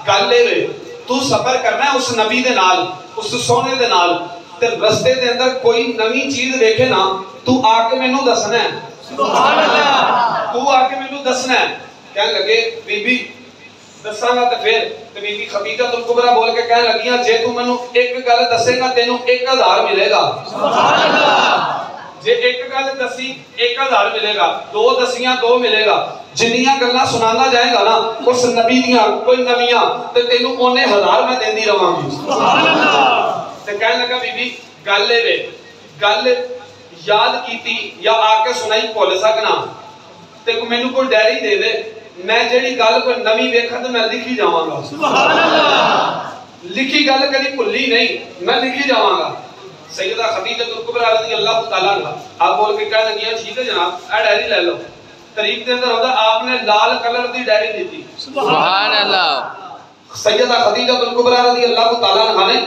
گل لے وے تو سفر کرنا ہے اس نبی دے نال اس سونے دے نال تے رستے دے اندر کوئی نویں چیز دیکھے نا تو آ کے مینوں دسنا ہے. سبحان اللہ. تو آ کے مینوں دسنا ہے. کہنے لگے بی بی دساں گا تے پھر تے بی بی خدیجہ الکبریٰ بول کے کہنے لگیاں جے تو مینوں ایک گل دسے گا تینوں 1000 ملے گا. سبحان اللہ. جے ایک گل دسی 1000 ملے گا دو دسیاں 2 ملے گا. جنیاں گلاں سنانا جائے گا نا اس نبی دیاں کوئی نویاں تے تینوں اونے 1000 میں دیندی رہاں گی. سبحان اللہ. تے کہنے لگا بی بی گل اے وے گل یاد کیتی یا آ کے سنائی بھول سکنا تے مینوں کوئی ڈائری دے دے میں جیڑی گل کوئی نویں ویکھاں تے میں لکھی جاواں گا. سبحان اللہ. لکھی گل کبھی بھلی نہیں میں لکھی جاواں گا. سیدہ خدیجہ الکبریٰ رضی اللہ تعالیٰ عنہ آپ بول کے کہنے لگی ٹھیک ہے جناب اے ڈائری لے لو. طریق دے اندر ہوتا آپ نے لال کلر دی ڈائری دی تھی. سبحان اللہ. سیدہ خدیجہ الکبریٰ رضی اللہ تعالیٰ عنہ نے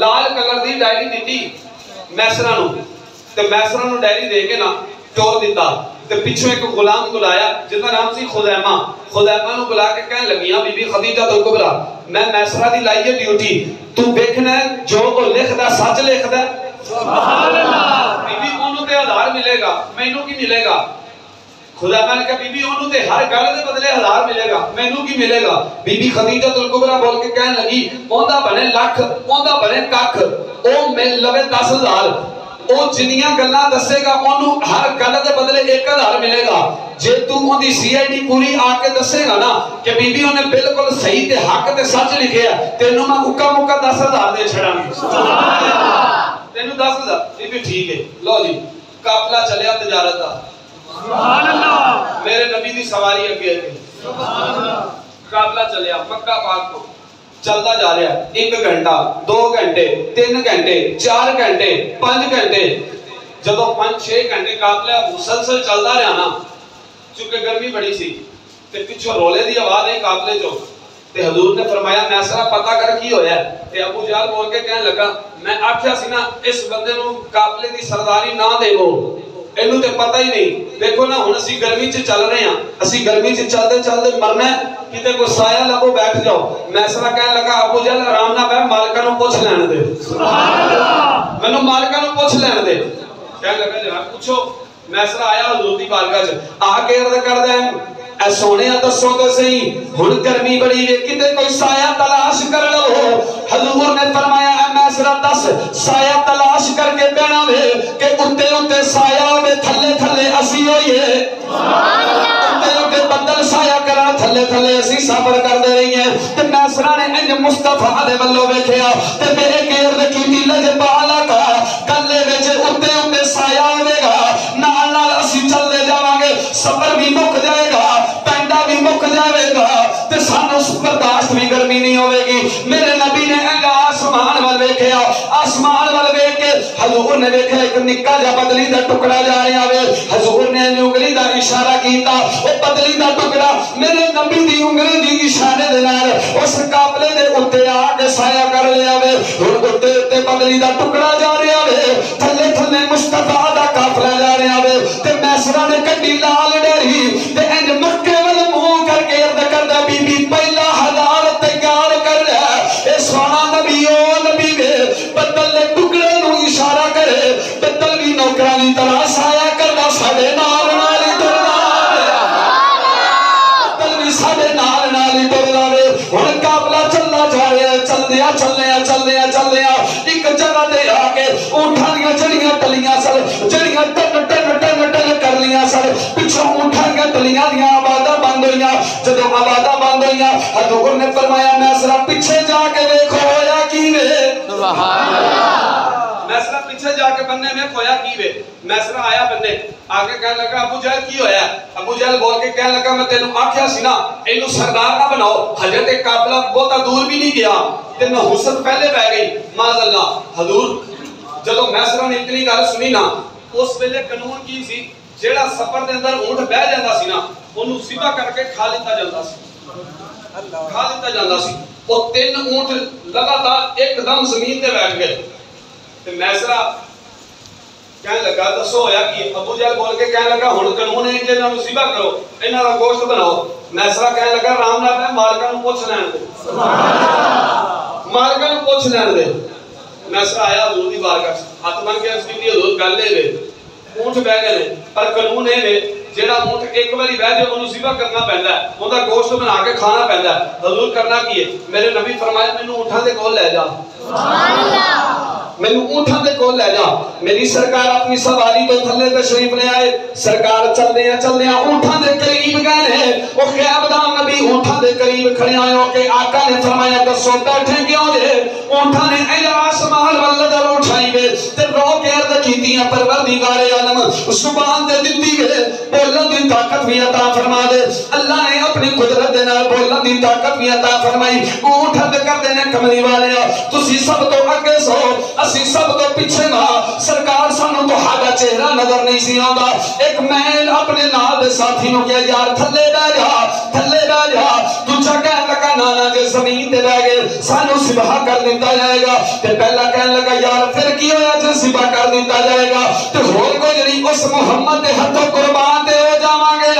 لال کلر دی ڈائری دی تھی میسرہ نو تے میسرہ نو ڈائری دے کے نا ٹور دیتا تے پیچھے ایک غلام بلایا جس کا نام سی خزیمہ. خزیمہ نو بلا کے کہنے لگیاں بی بی خدیجہ الکبریٰ میں میسرہ دی لائی ہے ڈیوٹی تو دیکھنا ہے جو وہ لکھ دا سچ لکھ دا. سبحان اللہ. بی بی انہوں تے 1000 ملے گا مینوں کی ملے گا. خزیمہ نے کہا بی بی انہوں تے ہر گل دے بدلے 1000 ملے گا مینوں کی ملے گا. بی بی خدیجہ الکبریٰ بول کے کہنے لگی اوندا بنے لاکھ اوندا بنے ککھ او مل لوے 10000 او جنیاں گلاں دسے گا اونوں ہر گل دے بدلے 1000 ملے گا. جے تو اون دی سی آئی ڈی پوری آ کے دسے گا نا کہ بی بی اونے بالکل صحیح تے حق تے سچ لکھیا تینوں میں اکا مکا 10000 دے چھڑاں گی. سبحان اللہ. تینوں 10000 بی بی ٹھیک ہے لو جی قافلہ چلیا تجارت دا. سبحان اللہ. میرے نبی دی سواری اگے اگے قافلہ چلیا مکہ پاک کو چلتا جا رہا ہے 1 گھنٹہ 2 گھنٹے 3 گھنٹے 4 گھنٹے 5 گھنٹے جدو 5-6 گھنٹے قافلہ مسلسل چلتا رہا نا چونکہ گرمی بڑی سی تے پچھو رولے دی آواز ہے قافلے چو تے حضور نے فرمایا میسرہ پتہ کر کی ہویا ہے تے ابو جہل بول کے کہنے لگا میں آکھیا سی نا اس بندے نو قافلے دی سرداری نہ دیو اینو تے پتہ ہی نہیں دیکھو نا ہن اسی گرمی چ چل رہے ہیں اسی گرمی چ چلتے چلتے مرنا ہے کتے کوئی سایہ لگو بیٹھ جاؤ میسرہ کہنے لگا ابو جہل آرام نہ بیٹھ مالکہ نو پوچھ لینے دے سبحان اللہ مینوں مالکہ نو پوچھ لینے دے کہنے لگا جناب پوچھو میسرہ آیا حضور دی بارگاہ چ آ کے عرض کر دے اے سونے دسو تو صحیح ہن گرمی بڑی ہے کتے کوئی سایہ تلاش کر لو حضور نے فرمایا اے میسرہ دس سایہ تلاش کر کے پہنا وے کہ اتے اتے سایہ ہوئے تھلے تھلے اسی ہوئیے اتے اتے بدل سایہ کرا تھلے تھلے اسی سفر کر دے رہی ہیں تے میسرہ نے انج مصطفیٰ دے بلو بیٹھیا تے بے ایک عرض کی دی لجبالا کا گلے وچ اتے اتے سایہ ہوئے گا نال نال اسی چل دے جاواں گے سفر بھی مک جائے گا پینڈا بھی مک جائے گا تے سانو برداشت بھی گرمی نہیں ہوئے گی میرے نبی نے آسمان وال ویکھیا آسمان وال ویکھ کے حضور نے ویکھیا ایک نکا جا بدلی دا ٹکڑا جا رہا وے حضور نے انگلی دا اشارہ کیتا او بدلی دا ٹکڑا میرے نبی دی انگلی دی اشارے دے نال اس قافلے دے اوتے آ کے سایہ کر لیا وے ہن اوتے تے بدلی دا ٹکڑا جا رہا وے تھلے تھلے مصطفیٰ دا قافلہ جا رہا وے تے میسرہ نے کڈی لال ڈری تے انج مکے ول منہ کر کے عرض کردا بی بی پہلا ہزار تیار کر لے اے سونا نبی او نبی وے بدل دے ٹکڑے نو اشارہ کرے بدل بھی نوکرانی طرح سایہ کرنا ساڈے نال نال ہی ٹرنا بدل بھی ساڈے نال نال ہی ٹرنا وے ہن قافلہ چلدا جا رہا ہے چلدیا ایک جگہ دے آ کے اونٹاں دیاں جڑیاں ٹلیاں سن جڑیاں ٹن ٹن ٹن ٹن کر لیاں سن پچھوں اونٹاں دیاں ٹلیاں دیاں آوازاں بند ہوئیاں جدوں آوازاں بند ہوئیاں حضور نے فرمایا میسرہ پیچھے جا کے دیکھو ہویا کی وے سبحان اللہ میسرہ پیچھے جا کے بننے میں کھویا کی وے میسرہ آیا بننے آگے کہنے لگا ابو جہل کی ہویا ہے ابو جہل بول کے کہنے لگا میں تینوں آکھیا سی نا اینو سردار نہ بناؤ حضرت قافلہ بہت دور بھی نہیں گیا تے نحوست پہلے بہ گئی معاذ اللہ حضور جدوں میسرہ نے اتنی گل سنی نا اس ویلے قانون کی سی جیڑا سفر دے اندر اونٹ بہ جاندا سی نا اونوں ذبح کر کے کھا لیتا جاندا سی او 3 اونٹ لگاتار ایک دم زمین تے بیٹھ گئے تے میسرہ کہنے لگا دسو ہویا کی ابو جہل بول کے کہنے لگا ہن قانون ہے کہ انہاں نوں ذبح کرو انہاں دا گوشت بناؤ میسرہ کہنے لگا رام نال مالکاں نوں پوچھ لین دے سبحان اللہ مالکاں نوں پوچھ لین دے میسرہ آیا حضور دی بارگاہ ہاتھ بن کے عرض کیتی حضور گل اے وے اونٹ بہ گئے پر قانون اے وے جیڑا اونٹ ایک باری بہ جائے اونوں ذبح کرنا پیندا ہے اوندا گوشت بنا کے کھانا پیندا ہے حضور کرنا کی ہے میرے نبی فرمایا مینوں اونٹاں دے کول لے جا سبحان اللہ مینوں اونٹاں دے کول لے جا میری سرکار اپنی سواری تو تھلے تشریف لے آئے سرکار چلدیاں اونٹاں دے قریب گئے او خیابدان نبی اونٹاں دے قریب کھڑے آئے ہو کہ آقا نے فرمایا دسو بیٹھے کیوں جے اونٹاں نے اے آسمان ول نظر اٹھائی وے تے رو کے عرض کیتیاں پروردگار عالم زبان تے دتی وے بولن دی طاقت بھی عطا فرما دے اللہ نے اپنی قدرت دے نال بولن دی طاقت بھی عطا فرمائی اونٹ حد کردے نے کملی والے تسی سب تو اگے سو اسی سب تو پیچھے نا سرکار سانو تہاڈا چہرہ نظر نہیں سی آندا ایک میں اپنے نال دے ساتھی نو کہیا یار تھلے بیٹھ جا دوجا کہنے لگا نانا جے زمین تے بیٹھ گئے سانو ذبح کر دتا جائے گا تے پہلا کہنے لگا یار پھر کی ہویا جے ذبح کر دتا جائے گا تے ہور کوئی نہیں اس محمد دے ہتھوں قربان تے ہو جاواں گے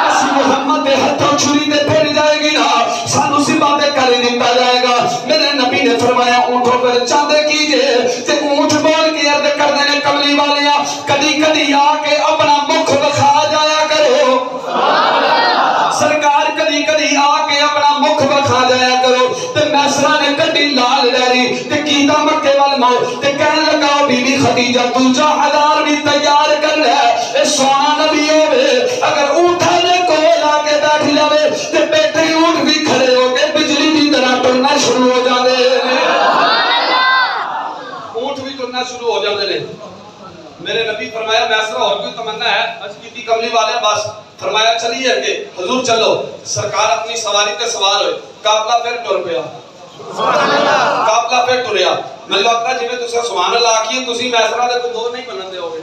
اسی محمد دے ہتھوں چھری تے پھر جائے گی نا سانو ذبح تے کر دتا جائے گا میرے نبی نے فرمایا اونٹوں پر چاندے کیجئے تے اونٹ بول کے عرض کر دینے کملی والیاں کدی آ کے اپنا مکھ بکھا جایا کرو سرکار کدی آ کے اپنا مکھ بکھا جایا کرو تے میسرہ نے کڈی لال ڈیری تے کیتا مکے وال ماؤ تے کہنے لگا بی بی خدیجہ دوجا ہزار بھی تیار کر لے اے سونا نبی ہوئے اگر اونٹا نے کول آ کے بیٹھ جاوے تے بیٹھے اونٹ بھی کھڑے ہو کے بجلی دی طرح ٹرنا شروع ہو جاندے اونٹ بھی ٹرنا شروع ہو جاندے نے میرے نبی فرمایا میسرہ اور کوئی تمنا ہے؟ عرض کی تھی کملی والے بس. فرمایا چلیے اگے حضور چلو. سرکار اپنی سواری تے سوار ہوئے. قافلہ پھر ٹر پیا. قافلہ پھر ٹریا. میں لگتا جی میں تسا سبحان اللہ آکھیے تسی میسرہ دے کو دو نہیں بنن دے ہوگے.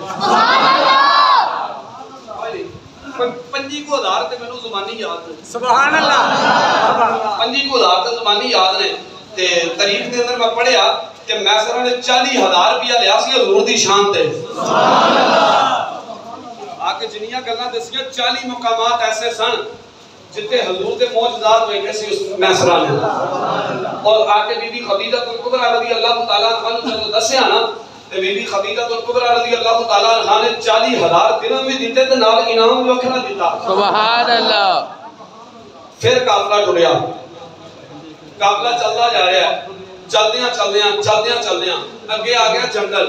پنجی کو ہزار تے مینوں زبانی یاد نے. سبحان اللہ. پنجی کو ہزار تے زبانی یاد نے. تے تاریخ دے اندر میں پڑھیا کہ میسرہ نے 40,000 روپیہ لیا سی حضور دی شان تے. سبحان اللہ. آکے جنیاں گلاں دسیاں 40 مقامات ایسے سن جتے حضور دے معجزات ہوئے گئے سی اس میسرہ نے. اور آکے بی بی خدیجہ الکبریٰ رضی اللہ تعالیٰ عنہ جب دسیا نا تے بی بی خدیجہ الکبریٰ رضی اللہ تعالیٰ عنہ نے 40,000 درہم بھی دیتے تے نال انعام بھی وکھرا دیتا. سبحان اللہ. پھر قافلہ ٹریا. قافلہ چلتا جا رہا ہے. چلدیاں اگے آ گیا جنگل.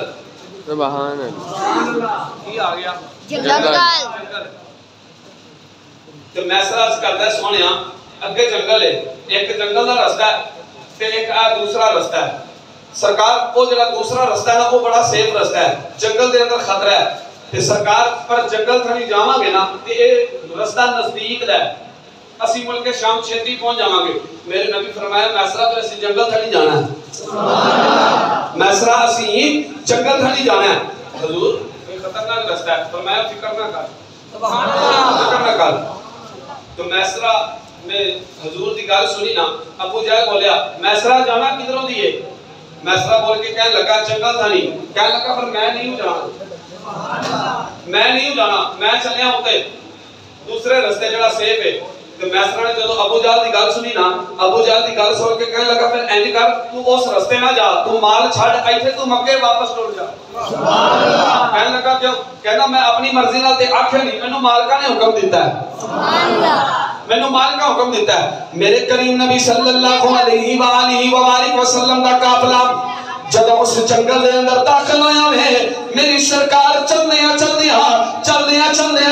سبحان اللہ. کی آ گیا جنگل. تو میسرہ عرض کرتا ہے سونیا اگے جنگل ہے. ایک جنگل دا رستہ ہے تے ایک دوسرا رستہ ہے. سرکار وہ جڑا دوسرا رستہ ہے نا وہ بڑا سیف رستہ ہے. جنگل دے اندر خطرہ ہے تے سرکار پر جنگل تھانی جاواں گے نا تے اے رستہ نزدیک دا ہے. اسی ملک شام چھتی پہنچ جاواں گے. میرے نبی فرمایا میسرہ پر اسی جنگل تھانی جانا ہے. میسرہ اسی جنگل تھانی جانا ہے. حضور کوئی خطرناک رستہ ہے. فرمایا فکر نہ کر. سبحان اللہ. فکر نہ کر. تو میسرہ میں حضور دی گل سنی نا. ابو جہل بولیا میسرہ جانا کدھروں دی ہے؟ میسرہ بول کے کہنے لگا جنگل تھانی. کہنے لگا پر میں نہیں جانا. میں نہیں جانا. میں چلیا ہوتے دوسرے رستے جڑا سیف ہے. تو میسرہ نے جدو ابو جہل دی گل سنی نا ابو جہل دی گل سن کے کہنے لگا پھر اینج کر تو اس رستے نہ جا. تو مال چھڑ ایتھے تو مکے واپس ٹر جا. سبحان اللہ. کہنے لگا کیوں؟ کہنا میں اپنی مرضی نال تے آکھیا نہیں. مینوں مالکا نے حکم دیتا ہے. سبحان اللہ. مینوں مالک کا حکم دیتا ہے. میرے کریم نبی صلی اللہ علیہ وآلہ وسلم دا قافلہ جب اس جنگل دے اندر داخل ہویا ہے میری سرکار چلدیاں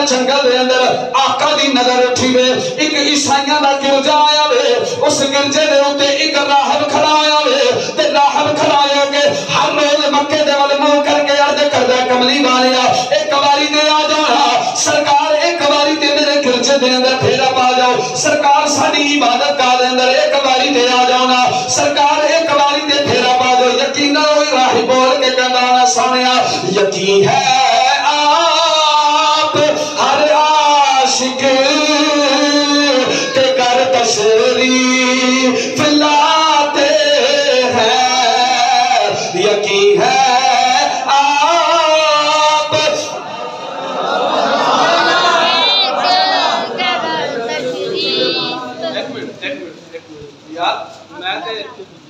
جنگل دے اندر آقا دی نظر اٹھی وے. ایک عیسائیاں دا گرجا آیا وے. اس گرجے دے اوتے ایک راہب کھڑا آیا وے تے راہب کھڑا آیا کہ ہر روز مکے دے ول منہ کر کے عرض کردا کملی والیا ایک واری تے آ جانا. سرکار ایک واری تے میرے گرجے دے اندر پھیرا پا جاؤ. سرکار ساڈی عبادت گاہ دے اندر ایک واری تے آ جاؤ. سرکار ایک واری تے پھیرا پا جاؤ. یقین نہ ہوئی راہب بول کے کہندا نا سونیا یقین ہے آپ ہر عاشق کے گھر تشریف لاتے ہیں. یقین ہے آپ یار میں تے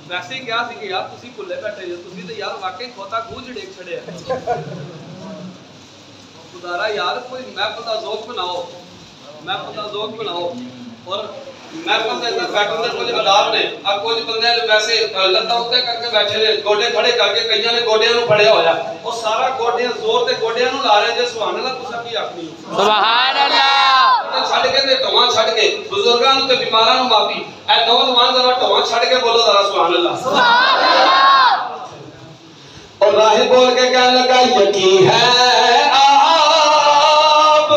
ویسے ہی کیا سی کہ یار تسی بھلے بیٹھے جو تسی تے یار واقعی کھوتا گونج ڈیک چھڑے ہیں. خدارا یار کوئی محفل دا ذوق بناؤ. اور محفل دے اندر بیٹھن دے کچھ آداب نے. اب کچھ بندے ویسے لتاں اوتے کر کے بیٹھے نے گوڈے کھڑے کر کے کئیاں نے گوڈیاں نوں پھڑیا ہویا. او سارا گوڈیاں زور تے گوڈیاں نوں لا رہے جے. سبحان اللہ. تساں کی آکھنی سبحان اللہ. چھڈ کے تے ٹواں چھڈ کے بزرگاں نوں تے بیماراں نوں معافی. اے نوجوان ذرا ٹواں چھڈ کے بولو ذرا سبحان اللہ. سبحان اللہ. اور راہب بول کے کہنے لگا یقین ہے آپ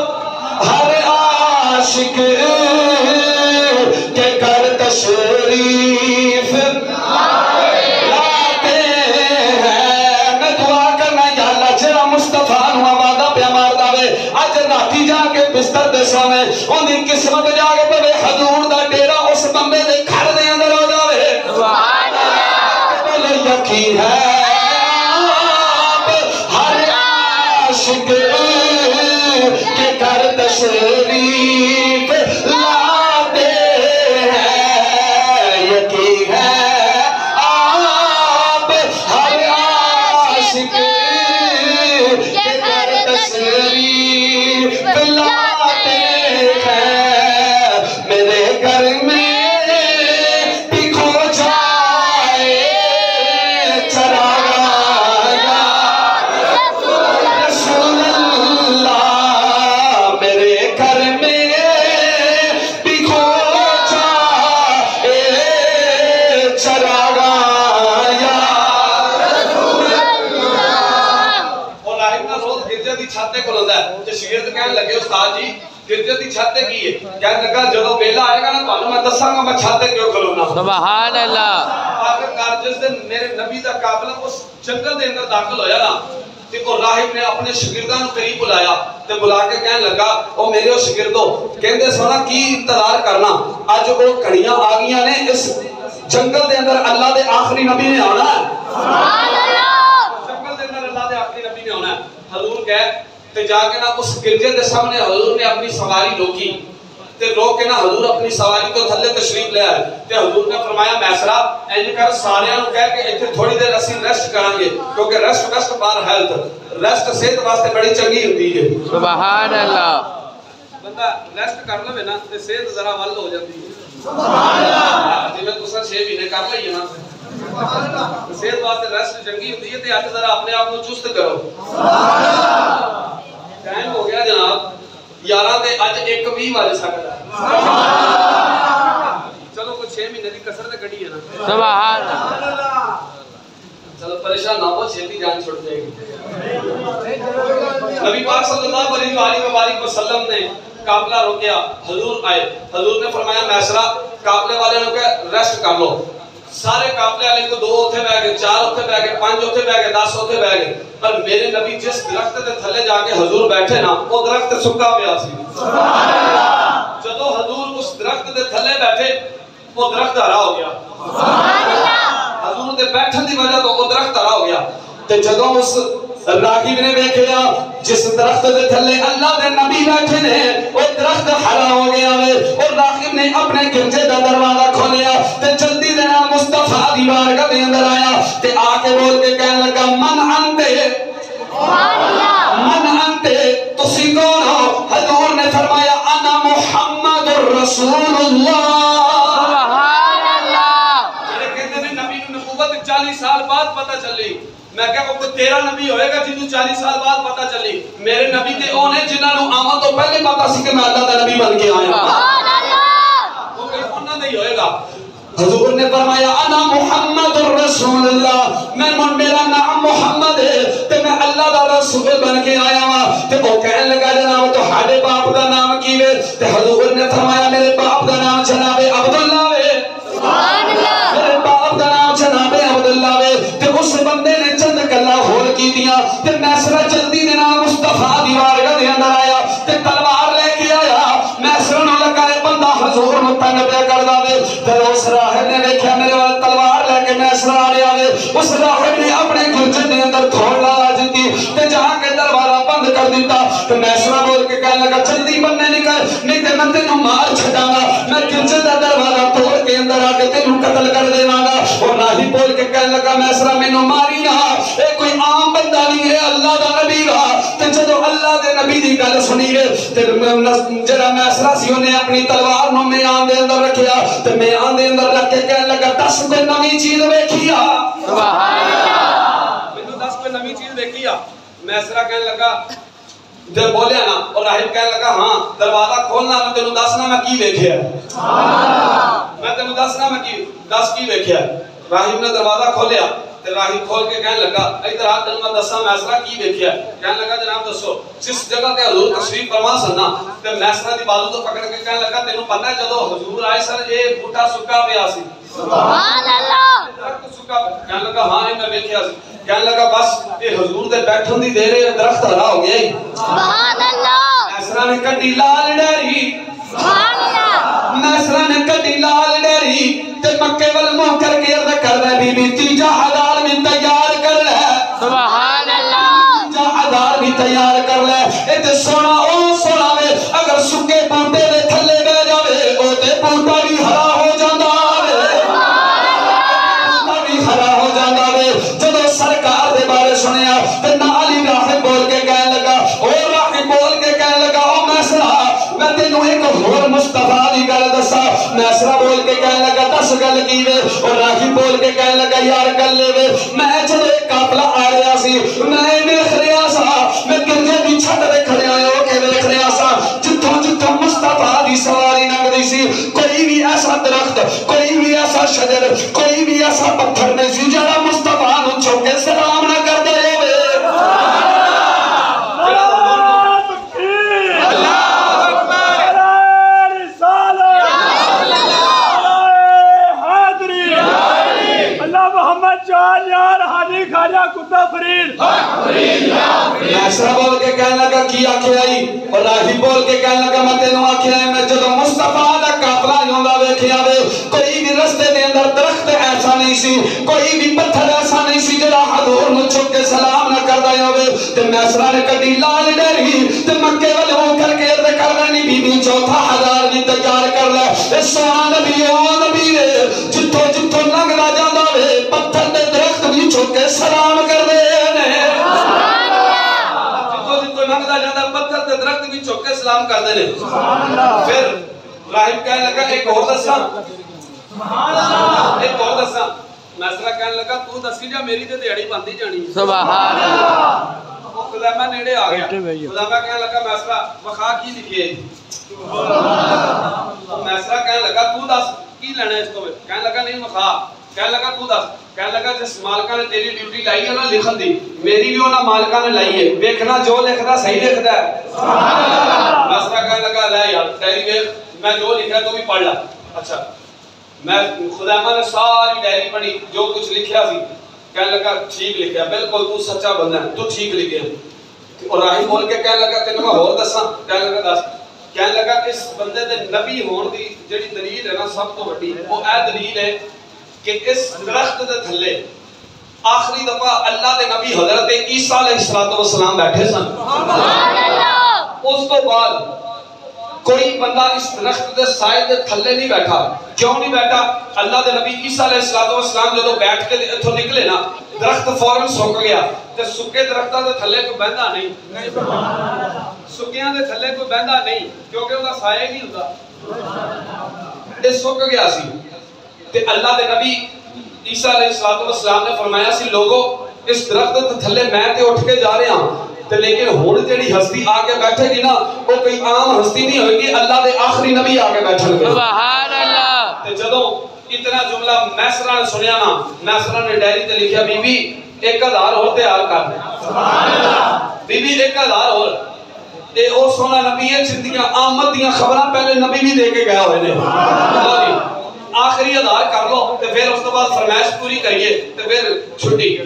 ہر عاشق کے گھر تشریف لاتے ہیں. میں دعا کرنا یا اللہ جڑا مصطفیٰ نوں وعدہ پیا ماردا وے اج راتی جا کے بستر دے سامنے اونی قسمت جا کے پے حضور دا ڈیرا اس بندے دے گھر دے اندر ہو جاوے. سبحان اللہ. یقین ہے کے گھر تشریف لاتے ہیں. یقین ہے آپ ہر عاشق کے گھر تشریف لاتے ہیں. میرے گھر میں گھر میں شاگرد کہنے لگے استاد جی گرجے دی چھت کی ہے کہنے لگا جدو ویلا آئے گا نا تو میں دساں گا میں چھت کیوں کھلونا سبحان اللہ آخرکار جس دن میرے نبی دا قافلہ اس جنگل دے اندر داخل ہویا نا تے وہ راہب نے اپنے شاگرداں نوں قریب بلایا تے بلا کے کہنے لگا او میرے شاگردو کہندے سونا کی انتظار کرنا اج وہ گھڑیاں آ گئیاں نے اس جنگل دے اندر اللہ دے آخری نبی نے آنا ہے سبحان اللہ جنگل دے اندر اللہ دے آخری نبی نے آنا ہے حضور گئے تے جا کے نا اس گرجے دے سامنے حضور نے اپنی سواری روکی تے روک کے نا حضور اپنی سواری تو تھلے تشریف لے آئے تے حضور نے فرمایا میسرا انج کر سارے نوں کہہ کے ایتھے تھوڑی دیر اسی ریسٹ کران گے کیونکہ ریسٹ بار ہیلتھ ریسٹ صحت واسطے بڑی چنگی ہوندی ہے سبحان اللہ بندہ ریسٹ کر لے نا تے صحت ذرا ول ہو جاندی ہے سبحان اللہ جے میں تساں 6 مہینے کر لئیے نا سبحان اللہ صحت واسطے ریسٹ چنگی ہوندی ہے تے اج ذرا اپنے آپ کو چست کرو سبحان اللہ ٹائم ہو گیا جناب 11 تے اج 1:20 بج سکدا ہے چلو کوئی 6 مہینے دی کسر تے کڈی ہے نا سبحان اللہ چلو پریشان نہ ہو چھتی جان چھوڑ جائے گی نبی پاک صلی اللہ علیہ وآلہ وسلم نے قافلہ روکیا حضور آئے حضور نے فرمایا میسرا قافلے والے نے کہ ریسٹ کر لو سارے قافلے والے کو 2 اوتھے بیٹھ گئے 4 اوتھے بیٹھ گئے 5 اوتھے بیٹھ گئے 10 اوتھے بیٹھ گئے پر میرے نبی جس درخت دے تھلے جا کے حضور بیٹھے نا وہ درخت سکا پیا سی سبحان اللہ جدوں حضور اس درخت دے تھلے بیٹھے وہ درخت ہرا ہو گیا سبحان اللہ حضور دے بیٹھن دی وجہ تو وہ درخت ہرا ہو گیا تے جدوں اس راغب نے دیکھیا جس درخت دے تھلے اللہ دے نبی بیٹھے نے وہ درخت ہرا ہو گیا ہے اور راغب نے اپنے گرجے دا دروازہ کھولیا تے جلدی دے نال مصطفیٰ دی بارگاہ دے اندر آیا تے آ کے بول کے کہنے لگا من انتے سبحان اللہ من انتے تسی کون ہو حضور نے فرمایا انا محمد رسول اللہ سبحان اللہ میرے کہتے ہیں نبی کی نبوت 40 سال بعد پتہ چلی میں کہا وہ تیرا نبی ہوئے گا جنہوں 40 سال بعد پتہ چلی میرے نبی تے اونے جنہاں نوں آمد تو پہلے پتہ سی کہ میں اللہ دا نبی بن کے آیا سبحان اللہ وہ کوئی انہاں نہیں ہوئے گا حضور نے فرمایا انا محمد رسول اللہ میں میرا نام محمد ہے تے میں اللہ دا رسول بن کے آیا ہوں تے وہ کہنے لگا جناب تو ہاڈے باپ دا نام کی ہے تے حضور نے فرمایا میرے باپ دا نام جناب عبداللہ ہے سبحان اللہ میرے باپ دا نام جناب عبداللہ ہے تے اس بندے نے چند گلاں ہور کی دیاں تے میسرا جلدی دے نال مصطفیٰ دی بارگاہ دے اندر آیا تے تلوار لے کے آیا میسرا نوں لگا اے بندہ حضور نوں تنگ پیا کردا وے تے اس راہب نے دیکھیا میرے وال تلوار لے کے میسرا آ رہا وے اس راہب نے اپنے گرجے دے اندر تھوڑ لا دتی تے جا کے دروازہ بند کر دیتا تے میسرا بول کے کہنے لگا جلدی بندے نکل نہیں تے میں تینوں مار چھڈاں گا میں گرجے دا دروازہ توڑ کے اندر آ کے تینوں قتل کر دیواں گا اور راہب بول کے کہنے لگا میسرا مینوں ماری نہ اے کوئی عام بندہ نہیں ہے اللہ دا نبی وا تے جدوں اللہ دے نبی دی گل سنی گے تے جڑا میسرا سی اونے اپنی تلوار نوں میان دے اندر رکھیا تے میان دے اندر رکھ کے کہنے لگا 10 کوئی نویں چیز ویکھی آ سبحان اللہ مینوں 10 کوئی نویں چیز ویکھی آ میسرا کہنے لگا جب بولیا نا اور راہب کہنے لگا ہاں دروازہ کھولنا میں تینوں دسنا میں کی ویکھیا میں تینوں دسنا میں کی 10 کی ویکھیا راہب نے دروازہ کھولیا تے راہب کھول کے کہنے لگا ادھر آ تینوں میں دساں میسرا کی ویکھیا کہنے لگا جناب دسو جس جگہ تے حضور تشریف فرما سنا تے میسرا دی بازو تو پکڑ کے کہنے لگا تینوں پتہ ہے جدوں حضور آئے سن اے بوٹا سکا پیا سی سبحان اللہ درخت سکا کہنے لگا ہاں میں ویکھیا سی کہنے لگا بس یہ حضور دے بیٹھن دی دیر درخت ہرا ہو گیا سبحان اللہ میسرا نے کڈی لال ڈیری سبحان اللہ میسرا نے کڈی لال ڈیری تے مکے ول منہ کر کے عرض کردا بی بی 30,000 بھی تیار کر لے سبحان اللہ 30,000 بھی تیار کر لے اے تے سونا او سونا وے اگر سکے بوٹے دے تھلے بیٹھ جاوے او تے بوٹا بھی ہرا ہو جاندا سرکار دے بارے سنیا تے نال ہی راہب بول کے کہنے لگا او راہب بول کے کہنے لگا او میسرا میں تینوں ایک ہور مصطفیٰ دی گل دسا میسرا بول کے کہنے لگا 10 گل کی وے اور راہب بول کے کہنے لگا یار گل لے وے میں جدوں ایک قافلہ آ رہا سی میں ویکھ رہا سا میں گرجے دی چھت تے کھڑیا ہو کے ویکھ رہا سا جتھوں جتھوں مصطفیٰ دی سواری لنگدی سی کوئی بھی ایسا درخت کوئی بھی ایسا شجر کوئی بھی ایسا پتھر نہیں سی جڑا مصطفیٰ نوں چھو کے سلام نہ کر دے ہوئے میسرہ بول کے کہنے لگا کی آکھے آئی، اور راہی بول کے کہنے لگا میں تینوں آکھے آئی، میں جدو مصطفیٰ دا قافلہ یوندا ویکھے آوے، کوئی بھی رستے دے اندر درخت ایسا نہیں سی، کوئی بھی پتھر ایسا نہیں سی جڑا حضور نو چھک کے سلام نہ کر دے ہوئے۔ تے میسرہ نے کڈی لال ڈیری تے مکے والے ہو کر کے عرض کر رہے بی بی 4000 بھی تیار کر لے، اس سونا نبی او نبی نے جتھوں جتھوں لنگدا جاندا وے پتھر دے درخت بھی چھک کے سلام کر دے نے، جتھوں جتھوں لنگدا جاندا پتھر دے درخت بھی چھک کے سلام کر دے نے۔ پھر راہب کہنے لگا ایک اور دساں، ایک اور دساں۔ میسرہ کہنے لگا تو دسی جا میری تے دیہڑی بندی جانی۔ سبحان اللہ۔ خزیمہ نیڑے آ گیا، خزیمہ کہنے لگا میسرہ وخا کی لکھے، میسرہ کہنے لگا تو دس کی لینا اس کو، کہنے لگا نہیں وخا، کہنے لگا تو دس، کہنے لگا جس مالکہ نے تیری ڈیوٹی لائی ہے نا لکھن دی، میری بھی انہاں مالکہ نے لائی ہے، ویکھنا جو لکھدا صحیح لکھدا ہے۔ میسرہ کہنے لگا لے یار تیری ویکھ میں جو لکھا ہے تو بھی پڑھ لا۔ اچھا میں خزیمہ نے ساری ڈائری پڑھی جو کچھ لکھیا سی، کہنے لگا ٹھیک لکھیا، بالکل تو سچا بندہ ہے، تو ٹھیک لکھیا۔ اور راہی بول کے کہنے لگا تینوں میں اور دساں، کہنے لگا دس، کہنے لگا اس بندے دے نبی ہون دی جڑی دلیل ہے نا سب تو بڑی وہ اے دلیل ہے کہ اس درخت دے تھلے آخری دفعہ اللہ دے نبی حضرت عیسیٰ علیہ السلام بیٹھے سن، اس تو بعد کوئی بندہ اس درخت دے سائے دے تھلے نہیں بیٹھا۔ کیوں نہیں بیٹھا؟ اللہ دے نبی عیسیٰ علیہ السلام جدو بیٹھ کے اتھوں نکلے نا درخت فوراً سک گیا، تے سکے درختہ دے تھلے کوئی بہندا نہیں، سکیاں دے تھلے کوئی بہندا نہیں کیونکہ انہاں سایہ نہیں ہوندا، تے سک گیا سی۔ تے اللہ دے نبی عیسیٰ علیہ السلام نے فرمایا سی لوگو اس درخت دے تھلے میں تے اٹھ کے جا رہے ہاں، تے لیکن ہون جڑی ہستی آگے بیٹھے گی نا وہ کوئی عام ہستی نہیں ہوئے گی، اللہ دے آخری نبی آگے بیٹھے گے۔ سبحان اللہ۔ تے جدوں اتنا جملہ میسرہ نے سنیا نا، میسرہ نے ڈائری تے لکھیا بی بی 1000 اور تیار کر دے، سبحان اللہ، بی بی 1000 اور۔ تے او سونا نبی ہے جندیاں آمد دیاں خبراں پہلے نبی بھی دے کے گیا ہوئے نے، آخری 1000 کر لو تے پھر اس کے بعد فرمائش پوری کریے تے پھر چھٹی۔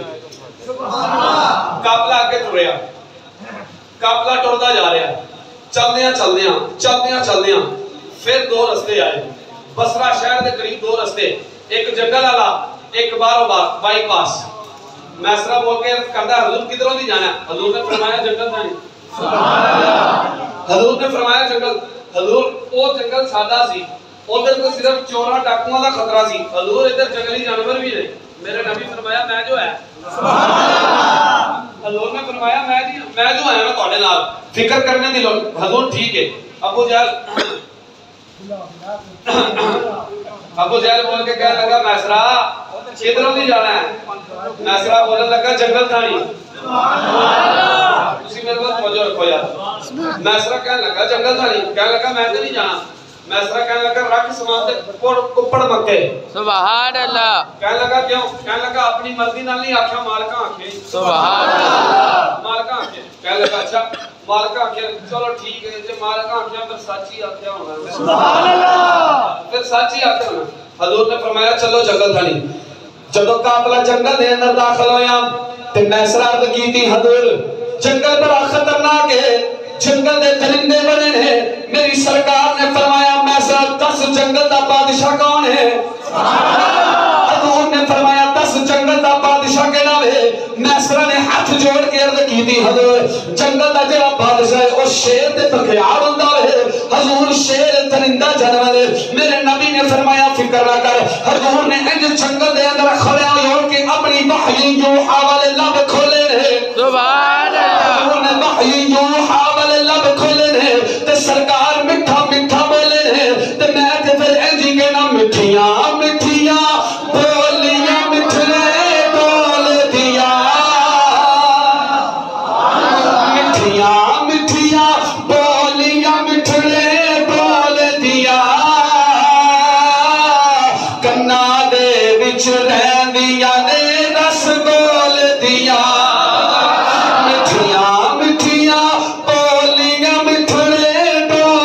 قافلہ آگے ٹریا، قافلہ ٹردا جا رہا، چلدیاں پھر دو رستے آئے، بصرہ شہر دے قریب دو رستے، ایک جنگل والا ایک بارو بار بائی پاس۔ میسرہ بول کے کہتا ہے حضور کدھروں دی جانا ہے؟ حضور نے فرمایا جنگل جانی، حضور نے فرمایا جنگل، حضور وہ جنگل سادہ سی، ادھر کو صرف چوراں ڈاکوؤں دا خطرہ سی، حضور ادھر جنگلی جانور بھی نہیں، میرے نبی فرمایا میں جو ہے، حضور نے فرمایا میں جو ہے نا تواڈے نال فکر کرنے دی لوڑ، حضور ٹھیک ہے۔ ابو جہل بول کے کہنے لگا میسرہ کدھروں دی جانا ہے؟ میسرہ بولنے لگا جنگل تھانی، اسی میرے کو توجہ رکھو یار۔ میسرہ کہنے لگا جنگل تھانی، کہنے لگا میں تو نہیں جانا، میسرہ کہنے لگا رکھ سامان تے کپڑ مکے، سبحان اللہ، کہنے لگا کیوں؟ کہنے لگا اپنی مرضی نال نہیں آکھیا مالکاں آکھے، سبحان اللہ، مالکاں آکھے، کہنے لگا اچھا مالکاں آکھے چلو ٹھیک ہے جے مالکاں آکھیا پھر سچ ہی آکھیا ہونا، سبحان اللہ، پھر سچ ہی آکھیا ہونا۔ حضور نے فرمایا چلو جنگل تھانی۔ جدو قافلہ جنگل دے اندر داخل ہویا تے میسرہ عرض کیتی حضور جنگل بڑا خطرناک ہے، جنگل دے درندے بڑے ہیں، میری سرکار نے فرمایا میسرہ 10 جنگل دا بادشاہ کون ہے؟ حضور نے فرمایا 10 جنگل دا بادشاہ کے نام ہے۔ میسرہ نے ہاتھ جوڑ کے عرض کی تھی حضور جنگل دا جڑا بادشاہ ہے وہ شیر تے بگیار ہوندا ہے، حضور شیر درندہ جانور ہے۔ میرے نبی نے فرمایا فکر نہ کر، حضور نے انج جنگل دے اندر کھڑے ہو کے اپنی وحی یوحا والے لب کھولے ہیں، سبحان اللہ، حضور نے وحی یوحا والے لب کھولے ہیں تے سرکار میٹھا میٹھا بولے ہیں تے میں تے پھر انج کہنا مٹھیاں مٹھیاں بولیاں مٹھڑے بول دیا، مٹھیاں مٹھیاں بولیاں مٹھڑے بول دیا، کنا دے وچ رہندیاں نے رس بول دیا، مٹھیاں مٹھیاں بولیاں مٹھڑے بول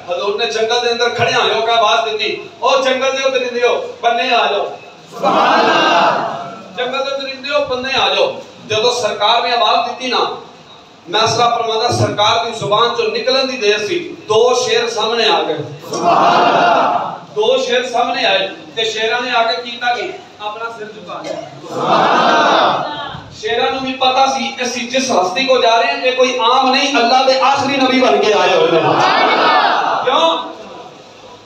حضور نے جنگل دے اندر کھڑے آئے ہو کا آواز دیتی او جنگل دے درندے ہو بننے آ جاؤ سبحان اللہ جنگل دے درندے ہو بننے آ جاؤ جب سرکار نے آواز دیتی نا میسرہ فرماتا سرکار کی زبان جو نکلن دی دیر سی دو شیر سامنے آ گئے سبحان اللہ دو شیر سامنے آئے تے شیرہ نے آگے کیتا کہ اپنا سر جھکا لیا سبحان اللہ شیرہ نو بھی پتا سی اسی جس ہستی کو جا رہے ہیں یہ کوئی عام نہیں اللہ دے آخری نبی بن کے آئے ہوئے کیوں